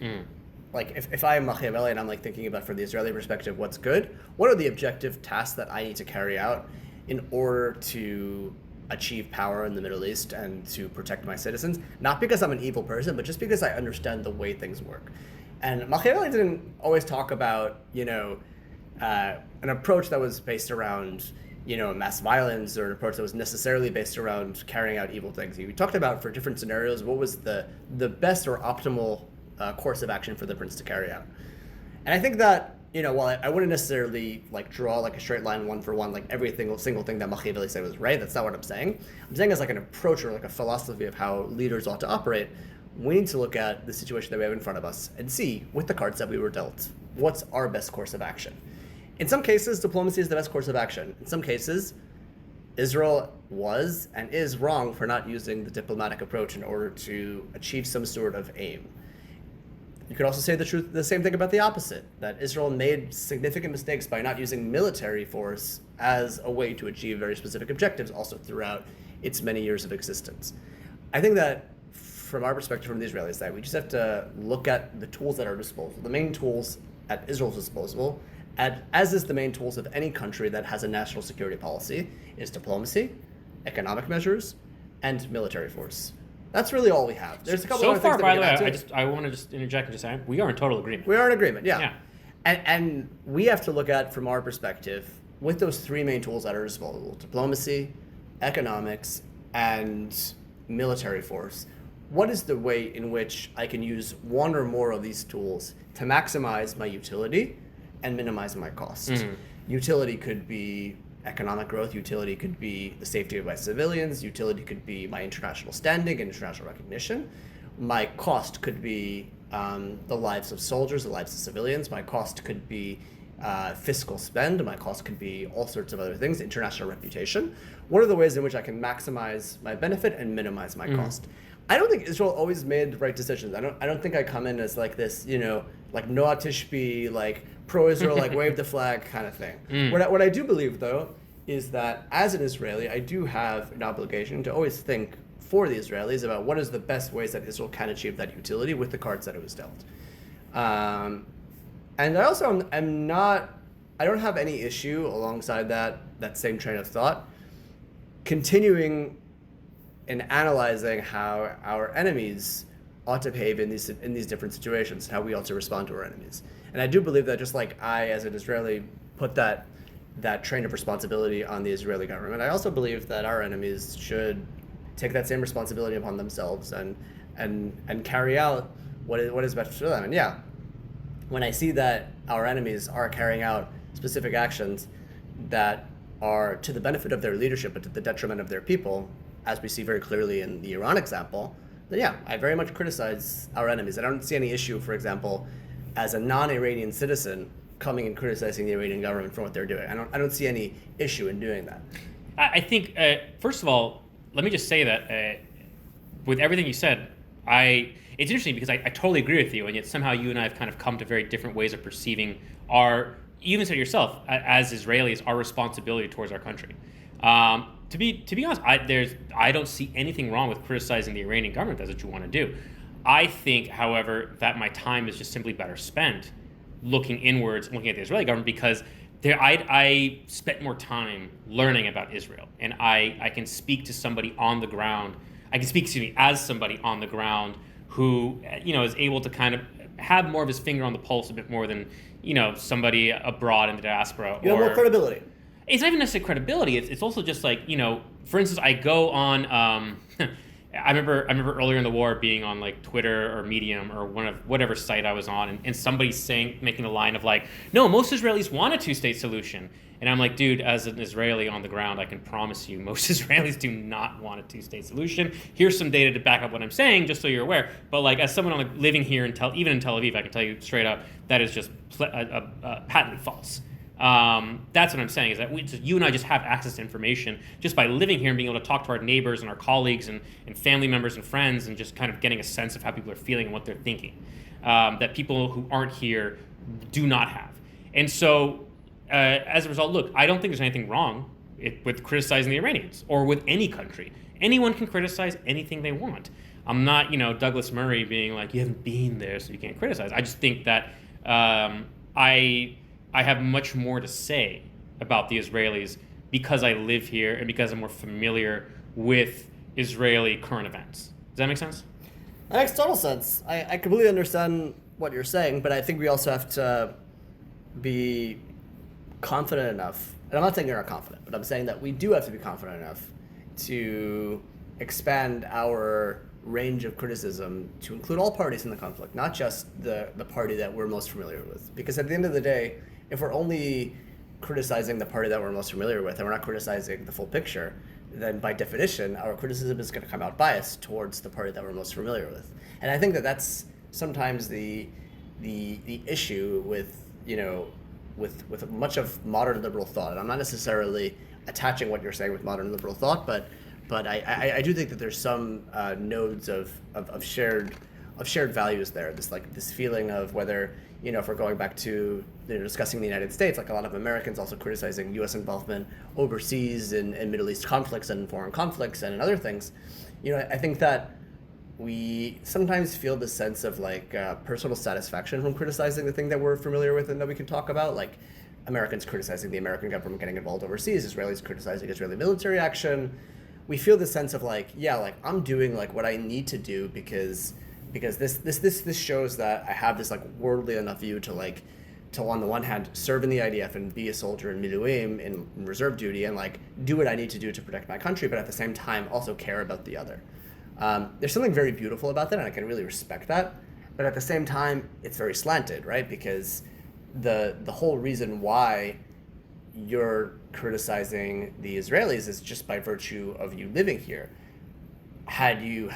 if I am Machiavelli and I'm like thinking about from the Israeli perspective, what's good? What are the objective tasks that I need to carry out in order to achieve power in the Middle East and to protect my citizens? Not because I'm an evil person, but just because I understand the way things work. And Machiavelli didn't always talk about, an approach that was based around, mass violence, or an approach that was necessarily based around carrying out evil things. He talked about, for different scenarios, what was the best or optimal course of action for the prince to carry out. And I think that, while I wouldn't necessarily like draw like a straight line one for one, like every single thing that Machiavelli said was right, that's not what I'm saying. I'm saying as like an approach or like a philosophy of how leaders ought to operate, we need to look at the situation that we have in front of us and see, with the cards that we were dealt, what's our best course of action. In some cases, diplomacy is the best course of action. In some cases, Israel was and is wrong for not using the diplomatic approach in order to achieve some sort of aim. You could also say the same thing about the opposite, that Israel made significant mistakes by not using military force as a way to achieve very specific objectives also throughout its many years of existence. I think that from our perspective, from the Israeli side, we just have to look at the tools at our disposal, the main tools at Israel's disposal, as is the main tools of any country that has a national security policy, is diplomacy, economic measures, and military force. That's really all we have. There's a couple So other far, things that by we the can way, add to it. I want to just interject and just say we are in total agreement. We are in agreement, yeah. Yeah. And we have to look at, from our perspective, with those three main tools at our disposal, diplomacy, economics, and military force, what is the way in which I can use one or more of these tools to maximize my utility and minimize my cost? Mm-hmm. Utility could be economic growth, utility could be the safety of my civilians, utility could be my international standing and international recognition. My cost could be the lives of soldiers, the lives of civilians. My cost could be fiscal spend. My cost could be all sorts of other things, international reputation. What are the ways in which I can maximize my benefit and minimize my cost? I don't think Israel always made the right decisions. I don't think I come in as like this, like Noah Tishby, like pro-Israel, like wave the flag kind of thing. What I do believe, though, is that as an Israeli, I do have an obligation to always think for the Israelis about what is the best ways that Israel can achieve that utility with the cards that it was dealt. And I also I don't have any issue alongside that same train of thought, continuing and analyzing how our enemies ought to behave in these different situations, how we ought to respond to our enemies. And I do believe that just like I, as an Israeli, put that train of responsibility on the Israeli government, I also believe that our enemies should take that same responsibility upon themselves and carry out what is best for them. And yeah, when I see that our enemies are carrying out specific actions that are to the benefit of their leadership but to the detriment of their people, as we see very clearly in the Iran example, then yeah, I very much criticize our enemies. I don't see any issue, for example, as a non-Iranian citizen coming and criticizing the Iranian government for what they're doing. I don't see any issue in doing that. I think, first of all, let me just say that with everything you said, it's interesting because I totally agree with you, and yet somehow you and I have kind of come to very different ways of perceiving you even said yourself, as Israelis, our responsibility towards our country. To be honest, I don't see anything wrong with criticizing the Iranian government. That's what you want to do. I think, however, that my time is just simply better spent looking inwards, looking at the Israeli government, because I spent more time learning about Israel, and I can speak to somebody on the ground. I can speak, as somebody on the ground who is able to kind of have more of his finger on the pulse a bit more than somebody abroad in the diaspora. You have more credibility. It's not even necessarily credibility. It's also just like, for instance, I go on. I remember earlier in the war being on like Twitter or Medium or whatever site I was on, and somebody making a line of like, no, most Israelis want a two-state solution. And I'm like, dude, as an Israeli on the ground, I can promise you most Israelis do not want a two-state solution. Here's some data to back up what I'm saying, just so you're aware. But like, as someone living here even in Tel Aviv, I can tell you straight up that is just patently false. That's what I'm saying, is that you and I just have access to information just by living here and being able to talk to our neighbors and our colleagues and family members and friends, and just kind of getting a sense of how people are feeling and what they're thinking, that people who aren't here do not have. And so as a result, look, I don't think there's anything wrong with criticizing the Iranians or with any country. Anyone can criticize anything they want. I'm not, Douglas Murray being like, you haven't been there, so you can't criticize. I just think that I have much more to say about the Israelis because I live here and because I'm more familiar with Israeli current events. Does that make sense? That makes total sense. I completely understand what you're saying, but I think we also have to be confident enough, and I'm not saying you're not confident, but I'm saying that we do have to be confident enough to expand our range of criticism to include all parties in the conflict, not just the party that we're most familiar with. Because at the end of the day, if we're only criticizing the party that we're most familiar with and we're not criticizing the full picture, then by definition, our criticism is going to come out biased towards the party that we're most familiar with. And I think that that's sometimes the issue with with much of modern liberal thought. And I'm not necessarily attaching what you're saying with modern liberal thought, but I do think that there's some nodes of shared values there. This feeling of whether, if we're going back to discussing the United States, like a lot of Americans also criticizing U.S. involvement overseas in Middle East conflicts and foreign conflicts and in other things, I think that we sometimes feel this sense of personal satisfaction from criticizing the thing that we're familiar with and that we can talk about, like Americans criticizing the American government getting involved overseas, Israelis criticizing Israeli military action, we feel the sense of like, yeah, like I'm doing like what I need to do because this shows that I have this like worldly enough view to on the one hand serve in the IDF and be a soldier in Miluim in reserve duty and like do what I need to do to protect my country, but at the same time also care about the other. There's something very beautiful about that, and I can really respect that. But at the same time, it's very slanted, right? Because the whole reason why you're criticizing the Israelis is just by virtue of you living here. Had you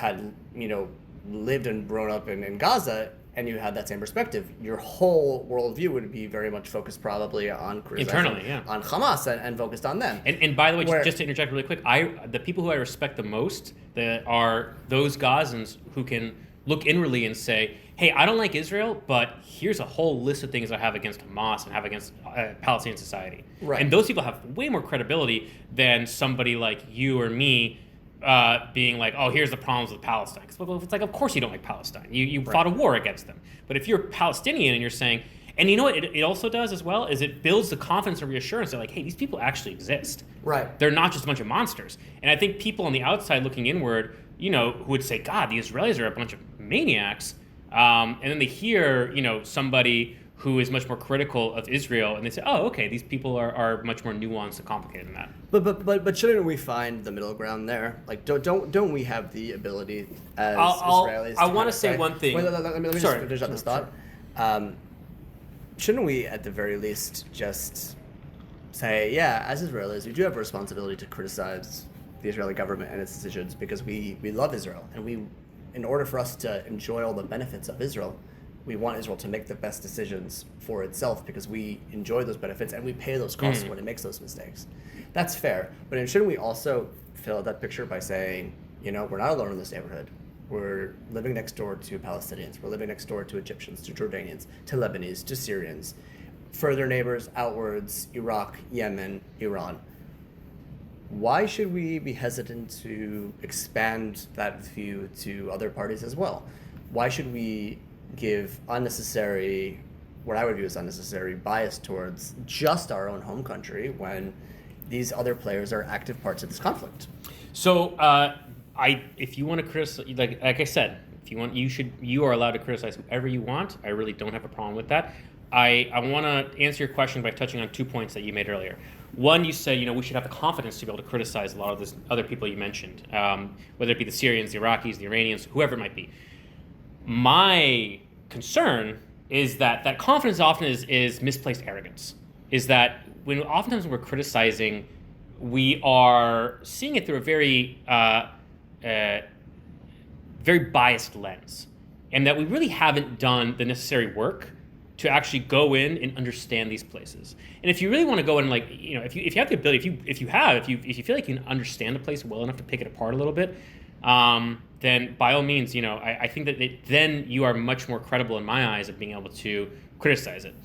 lived and grown up in Gaza and you had that same perspective, your whole worldview would be very much focused probably on internally, on Hamas and focused on them. And by the way, just to interject really quick, the people who I respect the most are those Gazans who can look inwardly and say, hey, I don't like Israel, but here's a whole list of things I have against Hamas and have against Palestinian society. Right. And those people have way more credibility than somebody like you or me being like, oh, here's the problems with Palestine. Well, it's like, of course you don't like Palestine. You right. fought a war against them. But if you're Palestinian and you're saying, and you know what it also does as well, is it builds the confidence and reassurance that like, hey, these people actually exist. Right. They're not just a bunch of monsters. And I think people on the outside looking inward, who would say, God, the Israelis are a bunch of maniacs. And then they hear, somebody who is much more critical of Israel, and they say, "Oh, okay, these people are much more nuanced and complicated than that." But shouldn't we find the middle ground there? Like, don't we have the ability as Israelis? I want to say one thing. Wait, let me just finish up this thought. Shouldn't we, at the very least, just say, yeah, as Israelis, we do have a responsibility to criticize the Israeli government and its decisions because we love Israel, and in order for us to enjoy all the benefits of Israel, we want Israel to make the best decisions for itself because we enjoy those benefits and we pay those costs when it makes those mistakes. That's fair. But shouldn't we also fill out that picture by saying, we're not alone in this neighborhood. We're living next door to Palestinians. We're living next door to Egyptians, to Jordanians, to Lebanese, to Syrians. Further neighbors outwards, Iraq, Yemen, Iran. Why should we be hesitant to expand that view to other parties as well? Why should we give what I would view as unnecessary bias towards just our own home country when these other players are active parts of this conflict? So, if you want to criticize, like I said, if you want, you are allowed to criticize whoever you want. I really don't have a problem with that. I want to answer your question by touching on 2 points that you made earlier. One, you said, we should have the confidence to be able to criticize a lot of these other people you mentioned, whether it be the Syrians, the Iraqis, the Iranians, whoever it might be. My concern is that confidence often is misplaced arrogance. Is that oftentimes when we're criticizing, we are seeing it through a very very biased lens, and that we really haven't done the necessary work to actually go in and understand these places. And if you really want to go in, like, if you have the ability, if you feel like you can understand a place well enough to pick it apart a little bit, then by all means, I think that then you are much more credible in my eyes of being able to criticize it.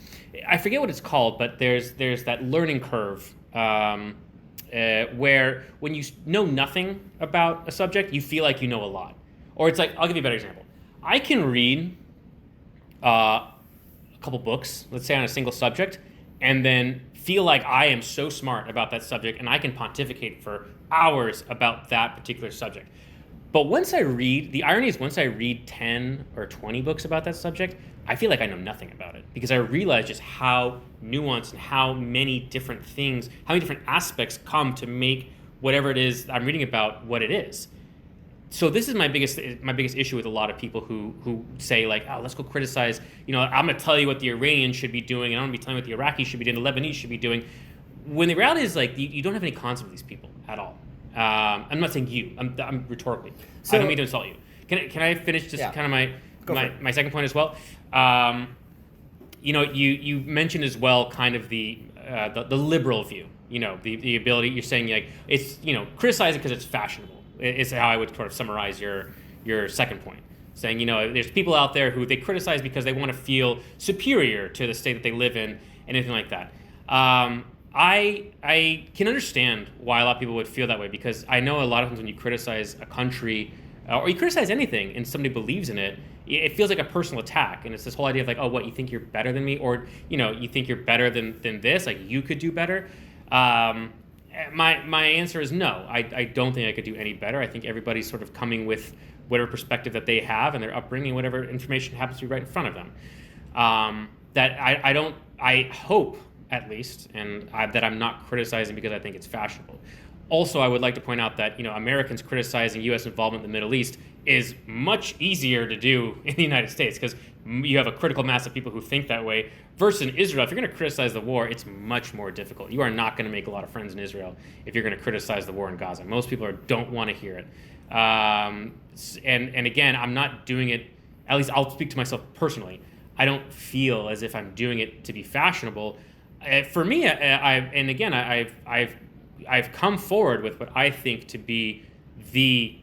I forget what it's called, but there's that learning curve where when you know nothing about a subject, you feel like you know a lot. Or it's like, I'll give you a better example. I can read a couple books, let's say on a single subject, and then feel like I am so smart about that subject and I can pontificate for hours about that particular subject. But the irony is once I read 10 or 20 books about that subject, I feel like I know nothing about it because I realize just how nuanced and how many different things, how many different aspects come to make whatever it is I'm reading about what it is. So this is my biggest issue with a lot of people who say like, oh, let's go criticize, I'm going to tell you what the Iranians should be doing and I'm going to be telling you what the Iraqis should be doing, the Lebanese should be doing. When the reality is like, you don't have any concept of these people at all. I'm not saying you. I'm rhetorically. So, I don't mean to insult you. Can I finish just kind of my second point as well? You mentioned as well kind of the liberal view. The ability, you're saying like it's criticize it because it's fashionable. Is how I would sort of summarize your second point. Saying there's people out there who they criticize because they want to feel superior to the state that they live in and anything like that. I can understand why a lot of people would feel that way because I know a lot of times when you criticize a country or you criticize anything and somebody believes in it, it feels like a personal attack. And it's this whole idea of like, oh, what, you think you're better than me? Or, you think you're better than this? Like, you could do better? My answer is no. I don't think I could do any better. I think everybody's sort of coming with whatever perspective that they have and their upbringing, whatever information happens to be right in front of them. That I don't. I hope at least, that I'm not criticizing because I think it's fashionable. Also, I would like to point out that Americans criticizing U.S. involvement in the Middle East is much easier to do in the United States because you have a critical mass of people who think that way. Versus in Israel, if you're going to criticize the war, it's much more difficult. You are not going to make a lot of friends in Israel if you're going to criticize the war in Gaza. Most people don't want to hear it. And again, I'm not doing it. At least I'll speak to myself personally. I don't feel as if I'm doing it to be fashionable. For me, I've come forward with what I think to be the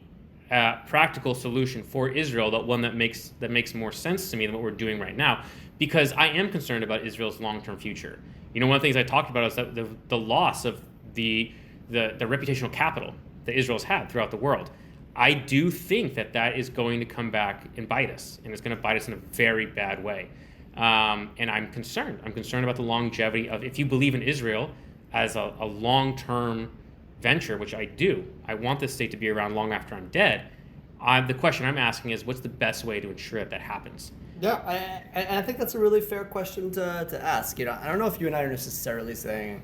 practical solution for Israel, one that makes more sense to me than what we're doing right now, because I am concerned about Israel's long-term future. One of the things I talked about is that the loss of the reputational capital that Israel's had throughout the world. I do think that is going to come back and bite us, and it's going to bite us in a very bad way. And I'm concerned. I'm concerned about the longevity of, if you believe in Israel as a long-term venture, which I do. I want this state to be around long after I'm dead. The question I'm asking is, what's the best way to ensure that happens? Yeah, I think that's a really fair question to ask. I don't know if you and I are necessarily saying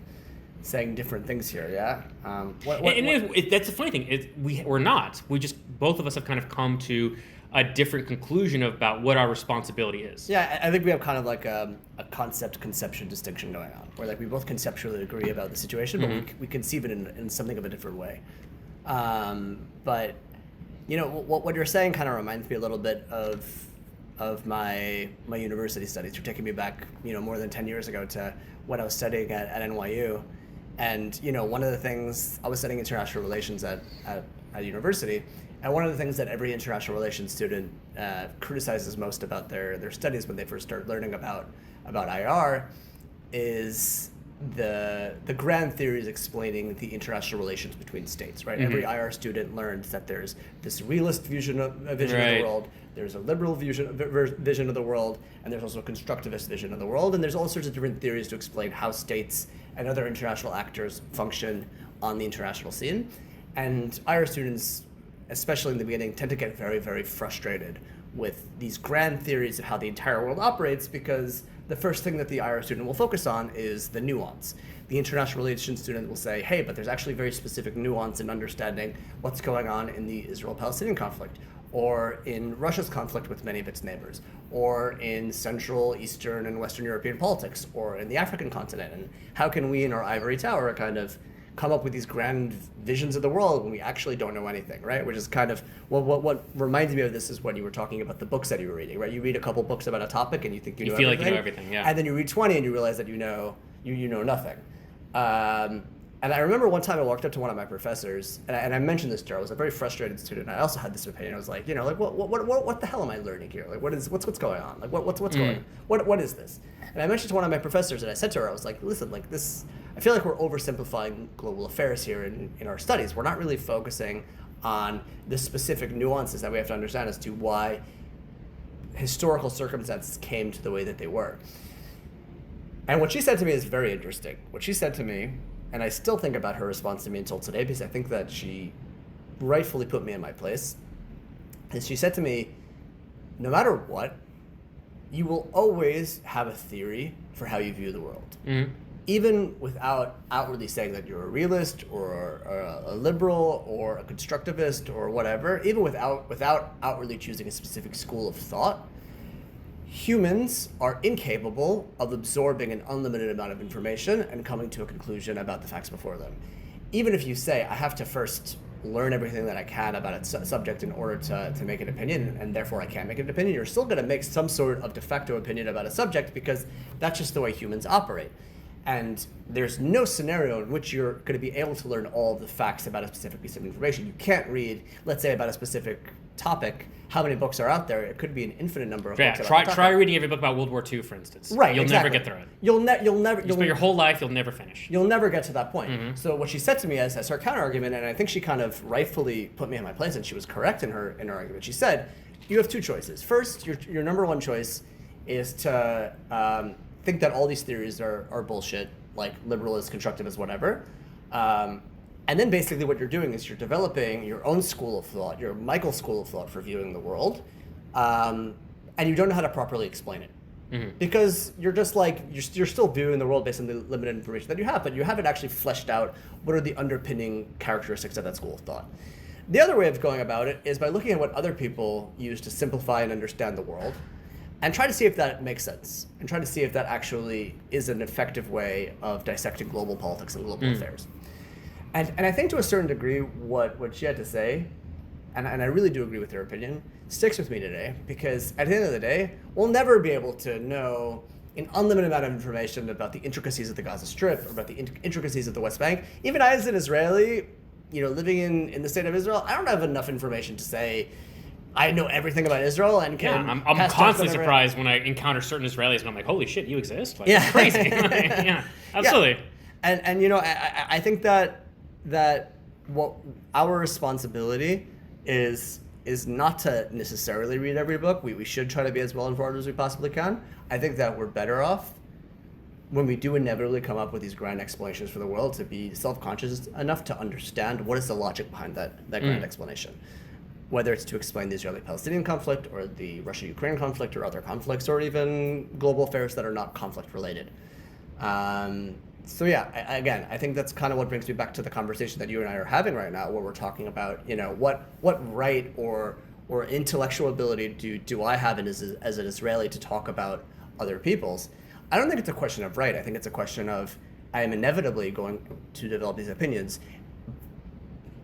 different things here. Yeah. That's the funny thing. We're not. We just, both of us have kind of come to a different conclusion about what our responsibility is. Yeah, I think we have kind of like a concept-conception distinction going on, where like we both conceptually agree about the situation, but we conceive it in something of a different way. But what you're saying kind of reminds me a little bit of my university studies. You're taking me back more than 10 years ago to when I was studying at NYU, and one of the things, I was studying international relations at university. And one of the things that every international relations student criticizes most about their studies when they first start learning about IR is the grand theories explaining the international relations between states, right? Every IR student learns that there's this realist vision of the world, there's a liberal vision of the world, and there's also a constructivist vision of the world, and there's all sorts of different theories to explain how states and other international actors function on the international scene. And IR students, especially in the beginning, tend to get very, very frustrated with these grand theories of how the entire world operates, because the first thing that the IR student will focus on is the nuance. The international relations student will say, hey, but there's actually very specific nuance in understanding what's going on in the Israel-Palestinian conflict, or in Russia's conflict with many of its neighbors, or in Central, Eastern, and Western European politics, or in the African continent. And how can we in our ivory tower kind of come up with these grand visions of the world when we actually don't know anything, right? Which is kind of what reminds me of this is when you were talking about the books that you were reading, right? You read a couple books about a topic and you think you know feel everything, like you know everything, yeah. And then you read 20 and you realize that you know nothing. And I remember one time I walked up to one of my professors, and I mentioned this to her. I was a very frustrated student. I also had this opinion. I was like, what the hell am I learning here? Like, what's going on? Like, what's going on? What is this? And I mentioned to one of my professors, and I said to her, I was like, listen, like this, I feel like we're oversimplifying global affairs here in our studies. We're not really focusing on the specific nuances that we have to understand as to why historical circumstances came to the way that they were. And what she said to me is very interesting. What she said to me, and I still think about her response to me until today, because I think that she rightfully put me in my place, is she said to me, no matter what, you will always have a theory for how you view the world. Mm-hmm. Even without outwardly saying that you're a realist or a liberal or a constructivist or whatever, even without outwardly choosing a specific school of thought, humans are incapable of absorbing an unlimited amount of information and coming to a conclusion about the facts before them. Even if you say, I have to first learn everything that I can about a subject in order to make an opinion, and therefore I can't make an opinion, you're still going to make some sort of de facto opinion about a subject, because that's just the way humans operate. And there's no scenario in which you're going to be able to learn all of the facts about a specific piece of information. You can't read, let's say, about a specific topic. How many books are out there? It could be an infinite number of books. Try reading every book about World War II, for instance. Right, You'll exactly. never get through it. You'll never. You spend your whole life, you'll never finish. You'll never get to that point. Mm-hmm. So what she said to me as her counter argument, and I think she kind of rightfully put me in my place, and she was correct in her argument. She said, you have two choices. First, your number one choice is to think that all these theories are bullshit, like liberalist, constructivist, whatever. Um, and then basically what you're doing is you're developing your own school of thought, your Michael school of thought for viewing the world, and you don't know how to properly explain it. Because you're just like, you're still viewing the world based on the limited information that you have, but you haven't actually fleshed out what are the underpinning characteristics of that school of thought. The other way of going about it is by looking at what other people use to simplify and understand the world, and try to see if that makes sense, and try to see if that actually is an effective way of dissecting global politics and global affairs. And I think to a certain degree, what she had to say, and I really do agree with her opinion, sticks with me today, because at the end of the day, we'll never be able to know an unlimited amount of information about the intricacies of the Gaza Strip, or about the intricacies of the West Bank. Even I, as an Israeli, living in the state of Israel, I don't have enough information to say I know everything about Israel and can. Yeah, I'm constantly surprised when I encounter certain Israelis, and I'm like, holy shit, you exist? Like, yeah, it's crazy. Yeah, absolutely. Yeah. And I think that what our responsibility is not to necessarily read every book. We should try to be as well informed as we possibly can. I think that we're better off when we do inevitably come up with these grand explanations for the world to be self-conscious enough to understand what is the logic behind that grand explanation. Whether it's to explain the Israeli-Palestinian conflict or the Russia-Ukraine conflict or other conflicts or even global affairs that are not conflict related. So yeah, I think that's kind of what brings me back to the conversation that you and I are having right now, where we're talking about, what right or intellectual ability do I have as an Israeli to talk about other people's. I don't think it's a question of right. I think it's a question of I am inevitably going to develop these opinions,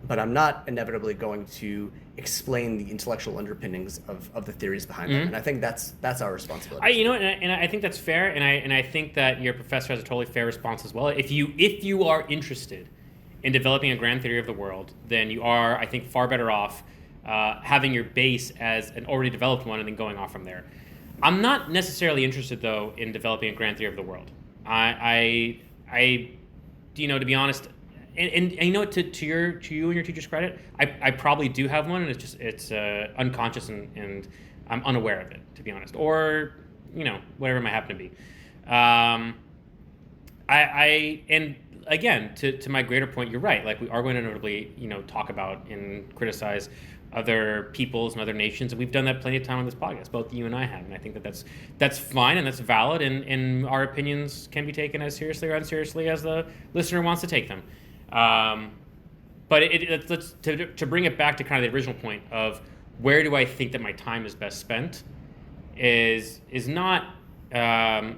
but I'm not inevitably going to explain the intellectual underpinnings of the theories behind them. And I think that's our responsibility. I think that's fair, and I think that your professor has a totally fair response as well. If you are interested in developing a grand theory of the world, then you are, I think, far better off having your base as an already developed one and then going off from there. I'm not necessarily interested, though, in developing a grand theory of the world. To be honest, and to you and your teacher's credit, I probably do have one, and it's unconscious and I'm unaware of it, to be honest, or whatever it might happen to be. And again, to my greater point, you're right. Like, we are going to inevitably talk about and criticize other peoples and other nations, and we've done that plenty of time on this podcast. Both you and I have, and I think that's fine and that's valid, and our opinions can be taken as seriously or unseriously as the listener wants to take them. But to bring it back to kind of the original point of where do I think that my time is best spent is not if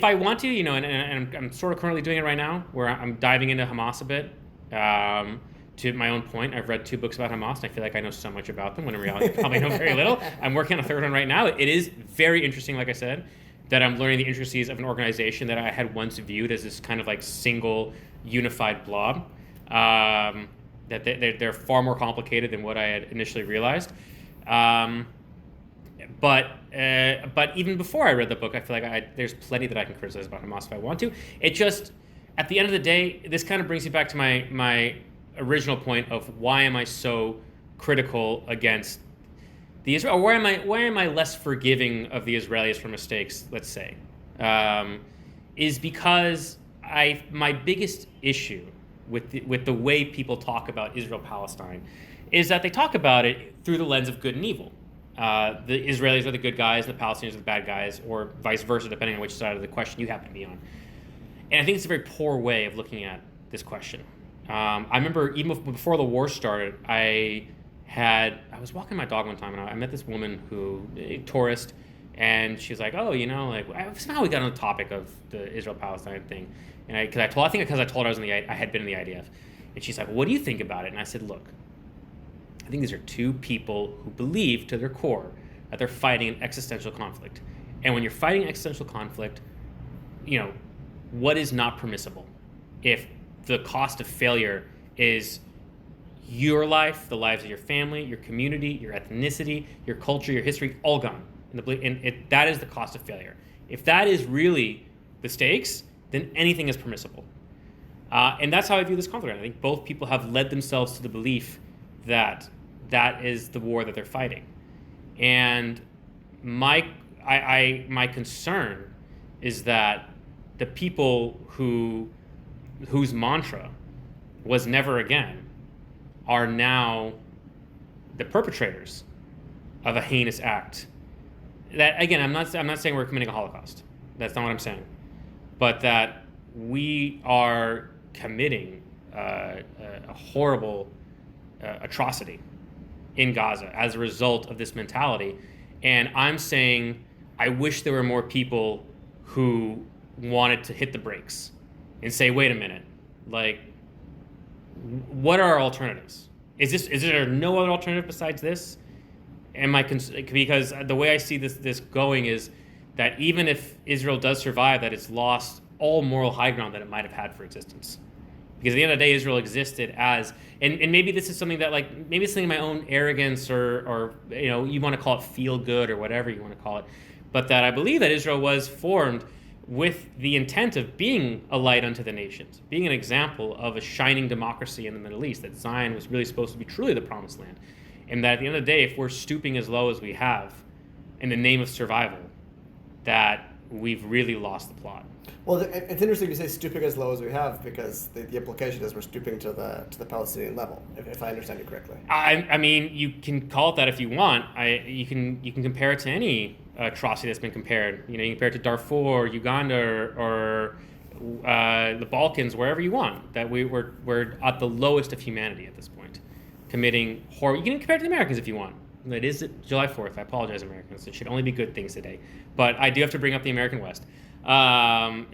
I want to, and I'm sort of currently doing it right now, where I'm diving into Hamas a bit. To my own point, I've read 2 books about Hamas, and I feel like I know so much about them, when in reality I probably know very little. I'm working on a 3rd one right now. It is very interesting, like I said, that I'm learning the intricacies of an organization that I had once viewed as this kind of like single, unified blob. That they're far more complicated than what I had initially realized. But even before I read the book, I feel like there's plenty that I can criticize about Hamas if I want to. It just, at the end of the day, this kind of brings me back to my original point of why am I so critical against the Israel, or why am I less forgiving of the Israelis for mistakes, let's say, is because my biggest issue with the way people talk about Israel-Palestine is that they talk about it through the lens of good and evil. The Israelis are the good guys, and the Palestinians are the bad guys, or vice versa, depending on which side of the question you happen to be on. And I think it's a very poor way of looking at this question. I remember even before the war started, I was walking my dog one time, and I met this woman a tourist, and she's like, oh, somehow we got on the topic of the Israel-Palestine thing. And I told her I had been in the IDF. And she's like, what do you think about it? And I said, look, I think these are 2 people who believe to their core that they're fighting an existential conflict. And when you're fighting existential conflict, what is not permissible? If the cost of failure is your life, the lives of your family, your community, your ethnicity, your culture, your history, all gone. And that is the cost of failure. If that is really the stakes, then anything is permissible. And that's how I view this conflict. I think both people have led themselves to the belief that that is the war that they're fighting. And my concern is that the people who whose mantra was never again, are now the perpetrators of a heinous act. That, again, I'm not saying we're committing a Holocaust. That's not what I'm saying. But that we are committing a horrible atrocity in Gaza as a result of this mentality. And I'm saying I wish there were more people who wanted to hit the brakes and say, wait a minute, like, what are our alternatives? Is there no other alternative besides this? Because the way I see this going is that even if Israel does survive, that it's lost all moral high ground that it might have had for existence. Because at the end of the day, Israel existed as, and maybe this is something that, like, maybe it's something my own arrogance or you want to call it feel good or whatever you want to call it, but that I believe that Israel was formed with the intent of being a light unto the nations, being an example of a shining democracy in the Middle East, that Zion was really supposed to be truly the promised land. And that at the end of the day, if we're stooping as low as we have in the name of survival, that we've really lost the plot. Well, it's interesting you say stooping as low as we have, because the implication is we're stooping to the Palestinian level, if I understand you correctly. I mean, you can call it that if you want. You can compare it to any atrocity that's been compared. You can compare it to Darfur, or Uganda, or the Balkans, wherever you want. That we're at the lowest of humanity at this point, committing horror. You can compare it to the Americans if you want. It is July 4th. I apologize, Americans. It should only be good things today. But I do have to bring up the American West. And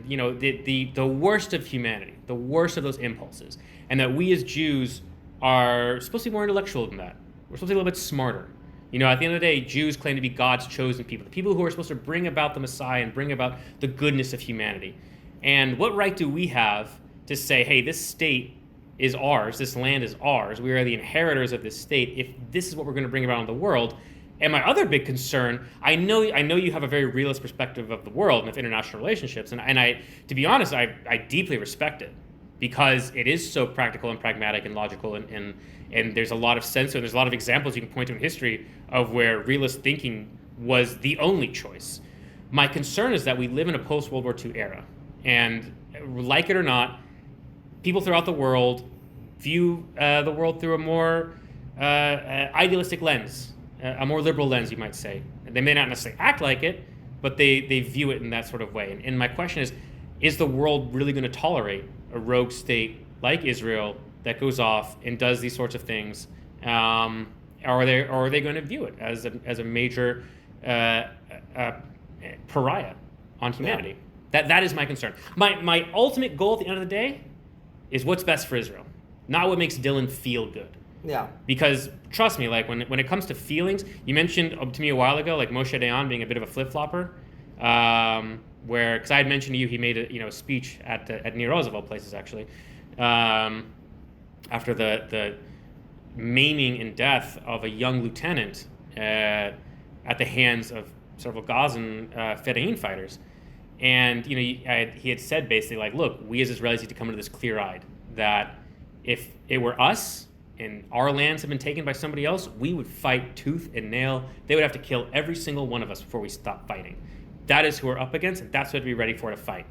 the worst of humanity, the worst of those impulses. And that we as Jews are supposed to be more intellectual than that. We're supposed to be a little bit smarter. At the end of the day, Jews claim to be God's chosen people, the people who are supposed to bring about the Messiah and bring about the goodness of humanity. And what right do we have to say, hey, this state is ours, this land is ours, we are the inheritors of this state, if this is what we're going to bring about in the world? And my other big concern, I know you have a very realist perspective of the world and of international relationships, and I, to be honest, I deeply respect it, because it is so practical and pragmatic and logical, and there's a lot of sense, and there's a lot of examples you can point to in history of where realist thinking was the only choice. My concern is that we live in a post-World War II era, and like it or not, people throughout the world view the world through a more idealistic lens, a more liberal lens, you might say. They may not necessarily act like it, but they view it in that sort of way. And my question is the world really going to tolerate a rogue state like Israel that goes off and does these sorts of things? Or are they going to view it as a major pariah on humanity? Yeah. That is my concern. My ultimate goal at the end of the day is what's best for Israel, not what makes Dillon feel good. Yeah. Because trust me, like when it comes to feelings, you mentioned to me a while ago, like Moshe Dayan being a bit of a flip-flopper, because I had mentioned to you he made a speech at Nir Oz, of all places, actually, after the maiming and death of a young lieutenant at the hands of several Gazan Fedayeen fighters. And he had said basically, like, look, we as Israelis need to come into this clear-eyed, that if it were us and our lands have been taken by somebody else, we would fight tooth and nail. They would have to kill every single one of us before we stop fighting. That is who we're up against, and that's what we'd be ready for to fight.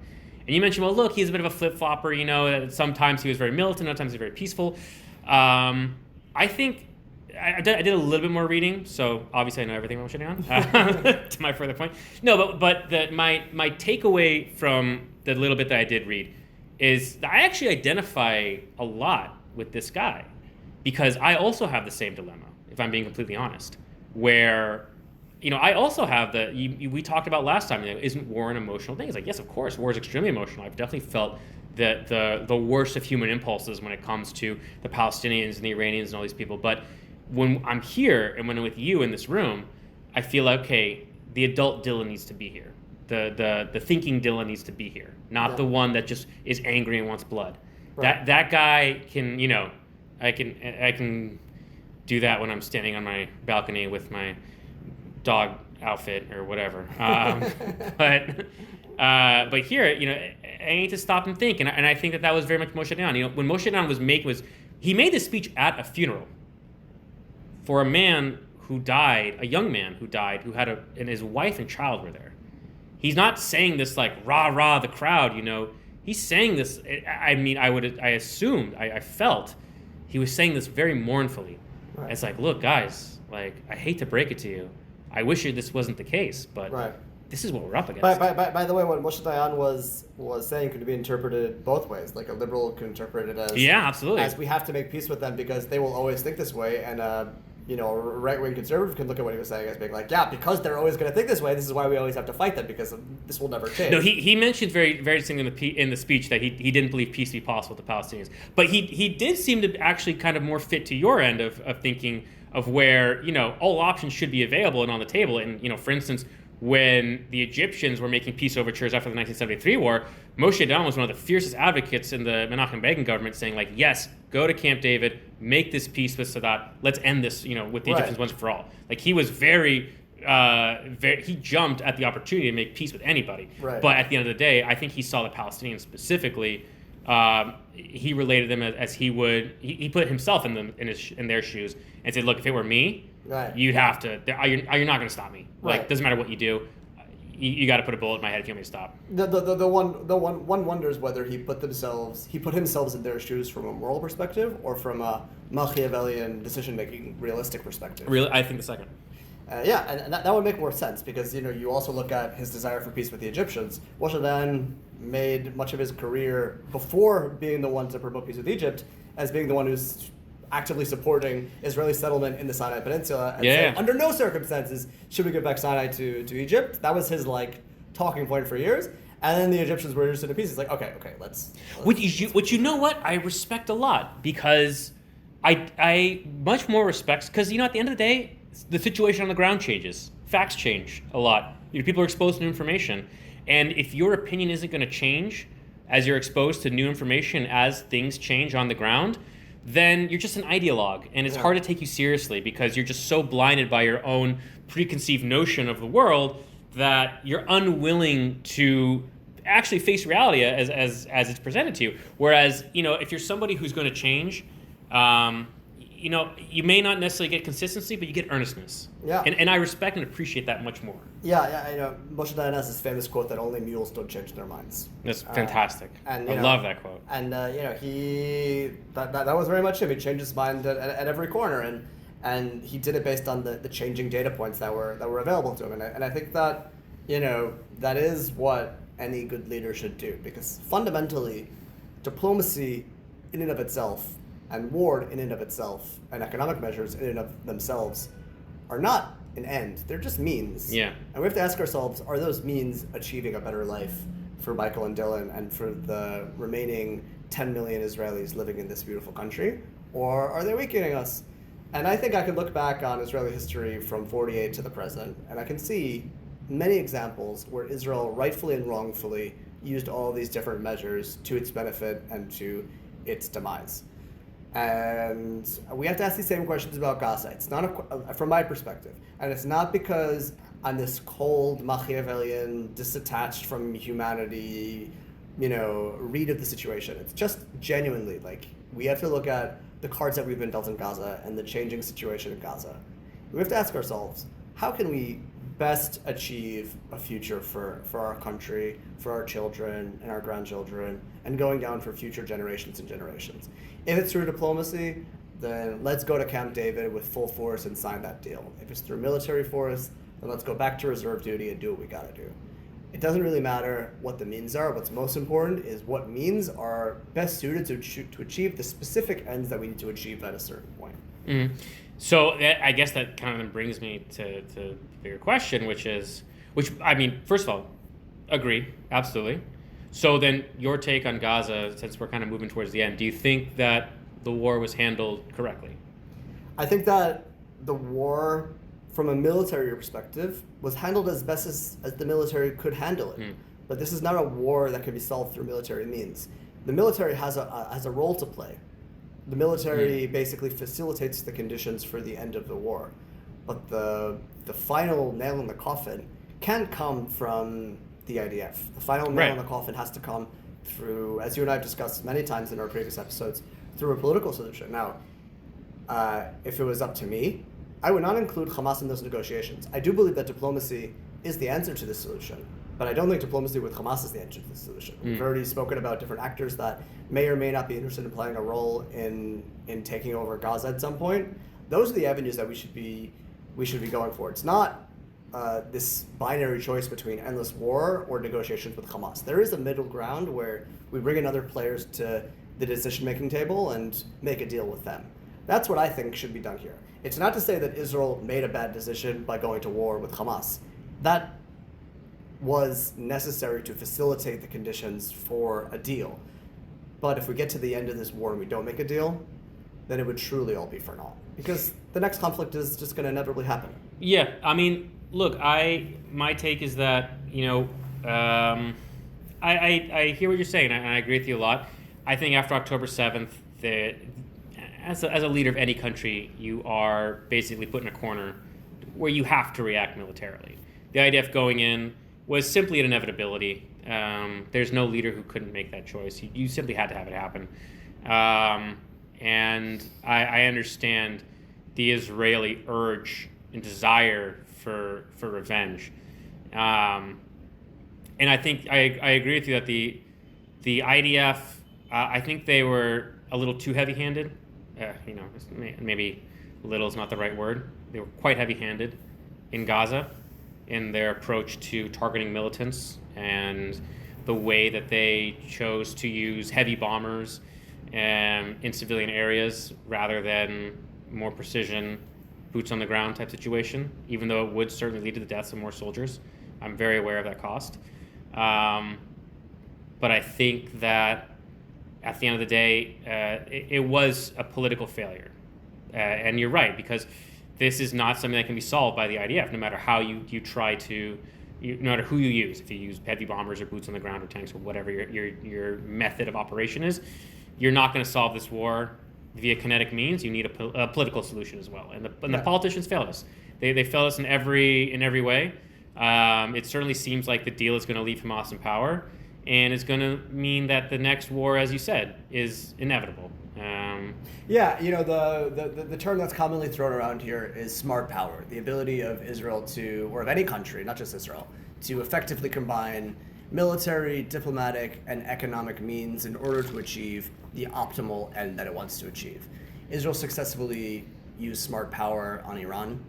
And you mentioned, well, look, he's a bit of a flip-flopper, sometimes he was very militant, other times he was very peaceful. I think I did a little bit more reading, so obviously I know everything about Moshe, to my further point. No, but my takeaway from the little bit that I did read is that I actually identify a lot with this guy, because I also have the same dilemma, if I'm being completely honest, where I also have we talked about last time, isn't war an emotional thing? It's like, yes, of course, war is extremely emotional. I've definitely felt the worst of human impulses when it comes to the Palestinians and the Iranians and all these people, but when I'm here and when I'm with you in this room, I feel like, okay, the adult Dillon needs to be here. The thinking Dillon needs to be here, not the one that just is angry and wants blood. Right. That guy can, I can do that when I'm standing on my balcony with my dog outfit or whatever. But here, I need to stop and think, and I think that was very much Moshe Dayan. When Moshe Dayan he made this speech at a funeral for a man who died, a young man who died, and his wife and child were there. He's not saying this like rah rah the crowd, he's saying this. I mean, I assumed, I felt he was saying this very mournfully. Right. It's like, look, guys, like, I hate to break it to you. I wish this wasn't the case, but Right. this is what we're up against. By the way, what Moshe Dayan was saying could be interpreted both ways. Like a liberal could interpret it as absolutely. as we have to make peace with them because they will always think this way, and a right-wing conservative can look at what he was saying as being like, yeah, because they're always going to think this way, this is why we always have to fight them because this will never change. No, he mentioned very very distinctly in the speech that he didn't believe peace be possible with the Palestinians, but he did seem to actually kind of more fit to your end of thinking of where all options should be available and on the table, and for instance, when the Egyptians were making peace overtures after the 1973 war, Moshe Dayan was one of the fiercest advocates in the Menachem Begin government, saying like, yes, go to Camp David, make this peace with Sadat, let's end this, with the Egyptians once and for all. Like he was very, he jumped at the opportunity to make peace with anybody. Right. But at the end of the day, I think he saw the Palestinians specifically. He related them as he would. He put himself in their shoes and said, look, if it were me, right, you'd have to. You're not going to stop me. Right. Like doesn't matter what you do. You got to put a bullet in my head if you want me to stop. The one wonders whether he put himself in their shoes from a moral perspective or from a Machiavellian decision-making realistic perspective. Really, I think the second. Yeah, and that would make more sense because you also look at his desire for peace with the Egyptians. Moshe Dayan made much of his career before being the one to promote peace with Egypt as being the one who's actively supporting Israeli settlement in the Sinai Peninsula and saying, under no circumstances should we give back Sinai to Egypt. That was his talking point for years. And then the Egyptians were interested in peace. It's like, okay, let's which you know what I respect a lot because I much more respect because at the end of the day the situation on the ground changes, facts change a lot. People are exposed to new information, and if your opinion isn't going to change as you're exposed to new information as things change on the ground, then you're just an ideologue, and it's hard to take you seriously because you're just so blinded by your own preconceived notion of the world that you're unwilling to actually face reality as it's presented to you. Whereas, if you're somebody who's going to change, you may not necessarily get consistency, but you get earnestness. Yeah. And I respect and appreciate that much more. Yeah. Moshe Dayan has this famous quote that only mules don't change their minds. That's fantastic. And I love that quote. And he that was very much him. He changed his mind at every corner, and he did it based on the changing data points that were available to him. And I think that that is what any good leader should do, because fundamentally, diplomacy in and of itself, and war in and of itself, and economic measures in and of themselves are not an end. They're just means. Yeah. And we have to ask ourselves, are those means achieving a better life for Michael and Dillon and for the remaining 10 million Israelis living in this beautiful country? Or are they weakening us? And I think I can look back on Israeli history from 48 to the present, and I can see many examples where Israel rightfully and wrongfully used all of these different measures to its benefit and to its demise. And we have to ask these same questions about Gaza. It's not, from my perspective, and it's not because I'm this cold, Machiavellian, disattached from humanity, read of the situation. It's just genuinely, we have to look at the cards that we've been dealt in Gaza and the changing situation in Gaza. We have to ask ourselves, how can we best achieve a future for our country, for our children and our grandchildren, and going down for future generations and generations? If it's through diplomacy, then let's go to Camp David with full force and sign that deal. If it's through military force, then let's go back to reserve duty and do what we gotta do. It doesn't really matter what the means are. What's most important is what means are best suited to achieve the specific ends that we need to achieve at a certain point. Mm-hmm. So I guess that kind of brings me to the bigger question, which I mean, first of all, agree, absolutely. So then your take on Gaza, since we're kind of moving towards the end, do you think that the war was handled correctly? I think that the war, from a military perspective, was handled as best as the military could handle it. But this is not a war that can be solved through military means. The military has a role to play. The military basically facilitates the conditions for the end of the war. But the final nail in the coffin can't come from the IDF. The final nail in the coffin has to come through, as you and I have discussed many times in our previous episodes, through a political solution. Now, if it was up to me, I would not include Hamas in those negotiations. I do believe that diplomacy is the answer to this solution. but I don't think diplomacy with Hamas is the answer to the solution. We've already spoken about different actors that may or may not be interested in playing a role in taking over Gaza at some point. Those are the avenues that we should be going for. It's not this binary choice between endless war or negotiations with Hamas. There is a middle ground where we bring in other players to the decision-making table and make a deal with them. That's what I think should be done here. It's not to say that Israel made a bad decision by going to war with Hamas. That was necessary to facilitate the conditions for a deal. But if we get to the end of this war and we don't make a deal, then it would truly all be for naught. Because the next conflict is just going to inevitably happen. Yeah, I mean, look, my take is that, I hear what you're saying, and I agree with you a lot. I think after October 7th, as a leader of any country, you are basically put in a corner where you have to react militarily. The IDF going in was simply an inevitability. There's no leader who couldn't make that choice. You simply had to have it happen. And I understand the Israeli urge and desire for revenge. And I think I agree with you that the IDF, I think they were a little too heavy-handed. Maybe little is not the right word. They were quite heavy-handed in Gaza in their approach to targeting militants and the way that they chose to use heavy bombers in civilian areas rather than more precision, boots on the ground type situation, even though it would certainly lead to the deaths of more soldiers. I'm very aware of that cost. But I think that at the end of the day, it was a political failure. And you're right, because this is not something that can be solved by the IDF, no matter how you try to, no matter who you use. If you use heavy bombers or boots on the ground or tanks or whatever your method of operation is, you're not going to solve this war via kinetic means. You need a political solution as well. And the politicians failed us. They failed us in every way. It certainly seems like the deal is going to leave Hamas in power, and it's going to mean that the next war, as you said, is inevitable. The term that's commonly thrown around here is smart power, the ability of Israel to, or of any country, not just Israel, to effectively combine military, diplomatic, and economic means in order to achieve the optimal end that it wants to achieve. Israel successfully used smart power on Iran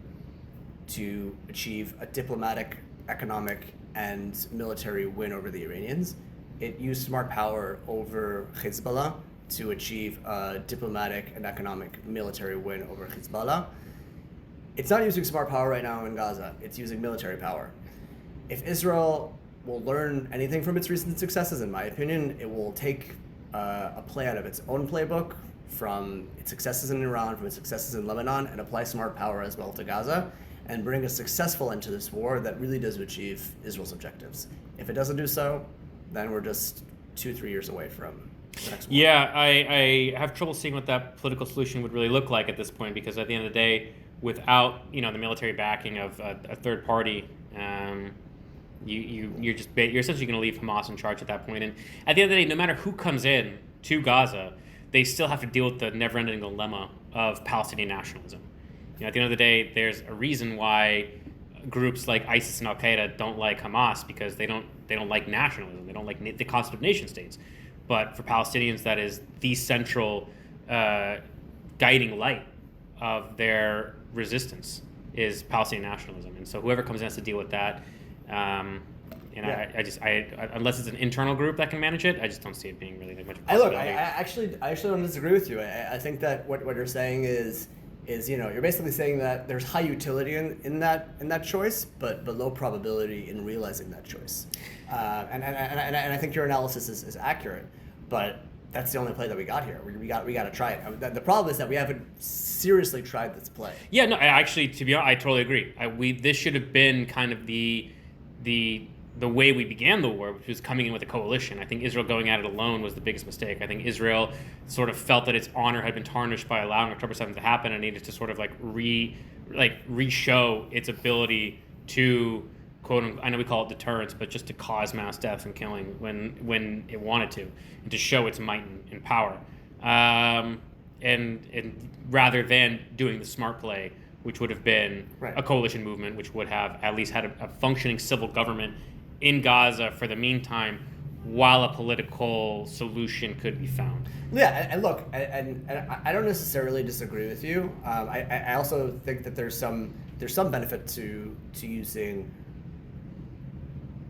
to achieve a diplomatic, economic, and military win over the Iranians. It used smart power over Hezbollah to achieve a diplomatic and economic military win over Hezbollah. It's not using smart power right now in Gaza. It's using military power. If Israel will learn anything from its recent successes, in my opinion, it will take a play out of its own playbook from its successes in Iran, from its successes in Lebanon, and apply smart power as well to Gaza, and bring a successful end to this war that really does achieve Israel's objectives. If it doesn't do so, then we're just 2-3 years away from the next war. Yeah, I have trouble seeing what that political solution would really look like at this point, because at the end of the day, without the military backing of a third party, you're essentially going to leave Hamas in charge at that point. And at the end of the day, no matter who comes in to Gaza, they still have to deal with the never-ending dilemma of Palestinian nationalism. At the end of the day, there's a reason why groups like ISIS and Al Qaeda don't like Hamas, because they don't like nationalism. They don't like the concept of nation states. But for Palestinians, that is the central guiding light of their resistance is Palestinian nationalism. And so whoever comes in has to deal with that. Unless it's an internal group that can manage it, I just don't see it being really much of a possibility. I actually don't disagree with you. I think that what you're saying is you're basically saying that there's high utility in that choice, but low probability in realizing that choice. And I think your analysis is accurate, but that's the only play that we got here. We got to try it. The problem is that we haven't seriously tried this play. Yeah, no, actually, to be honest, I totally agree. This should have been kind of the way we began the war, which was coming in with a coalition. I think Israel going at it alone was the biggest mistake. I think Israel sort of felt that its honor had been tarnished by allowing October 7th to happen, and needed to sort of re-show its ability to, quote unquote, I know we call it deterrence, but just to cause mass death and killing when it wanted to, and to show its might and power. And rather than doing the smart play, which would have been a coalition movement, which would have at least had a functioning civil government in Gaza for the meantime, while a political solution could be found. Yeah, and look, and I don't necessarily disagree with you. I also think that there's some benefit to using,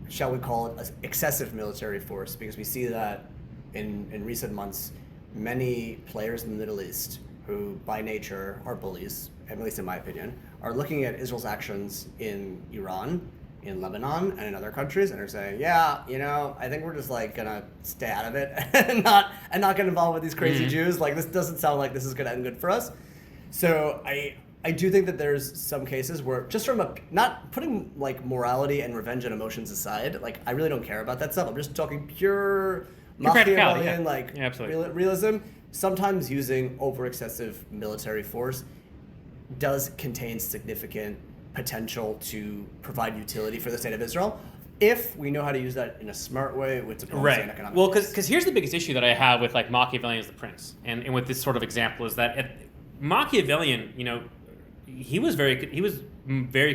shall we call it, excessive military force, because we see that in recent months, many players in the Middle East who by nature are bullies, at least in my opinion, are looking at Israel's actions in Iran, in Lebanon, and in other countries, and are saying, yeah, I think we're just like gonna stay out of it and not get involved with these crazy Jews. Like, this doesn't sound like this is gonna end good for us. So I do think that there's some cases where, just from not putting like morality and revenge and emotions aside, like I really don't care about that stuff. I'm just talking pure Machiavellian, realism. Sometimes using over excessive military force does contain significant potential to provide utility for the state of Israel, if we know how to use that in a smart way with diplomacy and economic. Well, because here's the biggest issue that I have with like Machiavellian as the prince, and with this sort of example is that Machiavellian, he was very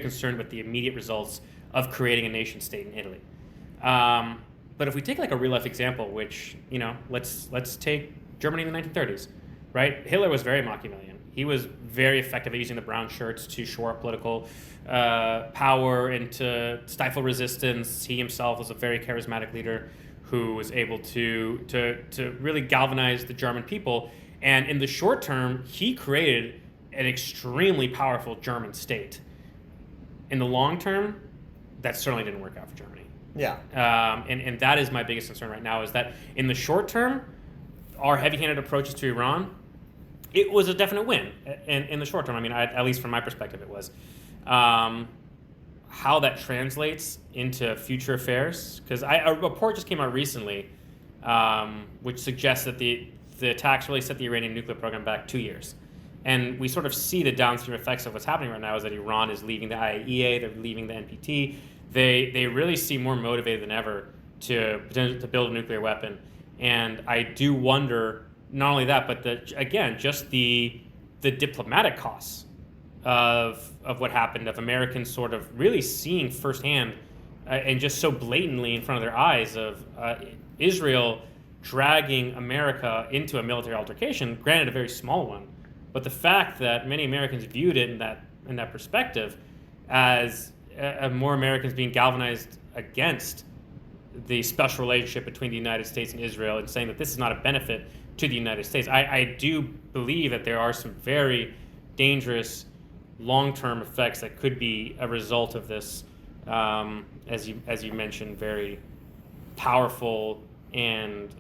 concerned with the immediate results of creating a nation state in Italy. But if we take like a real life example, which let's take Germany in the 1930s, right? Hitler was very Machiavellian. He was very effective at using the brown shirts to shore up political power and to stifle resistance. He himself was a very charismatic leader who was able to really galvanize the German people. And in the short term, he created an extremely powerful German state. In the long term, that certainly didn't work out for Germany. Yeah. And that is my biggest concern right now, is that in the short term, our heavy-handed approaches to Iran, it was a definite win in the short term. I mean, at least from my perspective, it was. How that translates into future affairs, because a report just came out recently, which suggests that the attacks really set the Iranian nuclear program back 2 years. And we sort of see the downstream effects of what's happening right now, is that Iran is leaving the IAEA, they're leaving the NPT. They really seem more motivated than ever to build a nuclear weapon. And I do wonder, not only that, but just the diplomatic costs of what happened, of Americans sort of really seeing firsthand and just so blatantly in front of their eyes of Israel dragging America into a military altercation, granted a very small one, but the fact that many Americans viewed it in that perspective as more Americans being galvanized against the special relationship between the United States and Israel, and saying that this is not a benefit to the United States. I do believe that there are some very dangerous long-term effects that could be a result of this, as you mentioned, very powerful and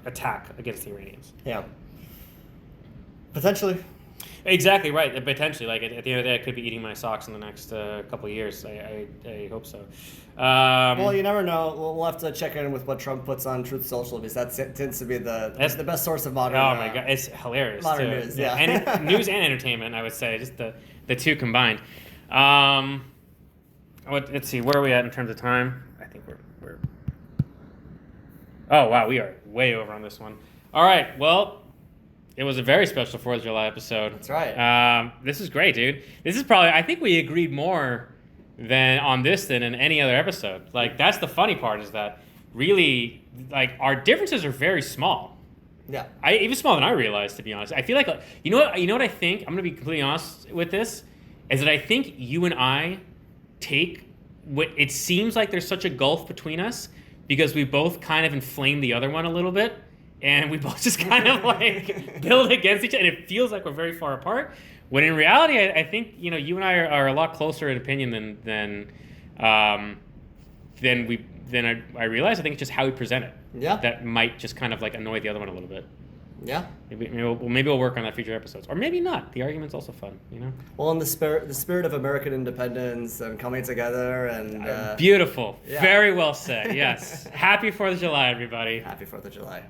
attack against the Iranians. Yeah. Potentially. Exactly right. Potentially, like at the end of the day, I could be eating my socks in the next couple of years. I hope so. Well, you never know. We'll have to check in with what Trump puts on Truth Social, because that tends to be the best source of modern. Oh my god, it's hilarious. Modern news, yeah. And news and entertainment, I would say, just the two combined. Let's see, where are we at in terms of time? I think we're. Oh wow, we are way over on this one. All right, well. It was a very special 4th of July episode. That's right. This is great, dude. This is probably, I think we agreed more than in any other episode. Like, that's the funny part, is that really, like, our differences are very small. Yeah. Even smaller than I realized, to be honest. I feel like, you know what I think? I'm going to be completely honest with this, is that I think you and I take what it seems like there's such a gulf between us because we both kind of inflame the other one a little bit. And we both just kind of like build against each other, and it feels like we're very far apart. When in reality, I think you and I are a lot closer in opinion than I realize. I think it's just how we present it. Yeah. That might just kind of like annoy the other one a little bit. Yeah. Maybe we'll work on that future episodes, or maybe not. The argument's also fun, Well, in the spirit of American independence and coming together and beautiful. Yeah. Very well said. Yes. Happy 4th of July, everybody. Happy 4th of July.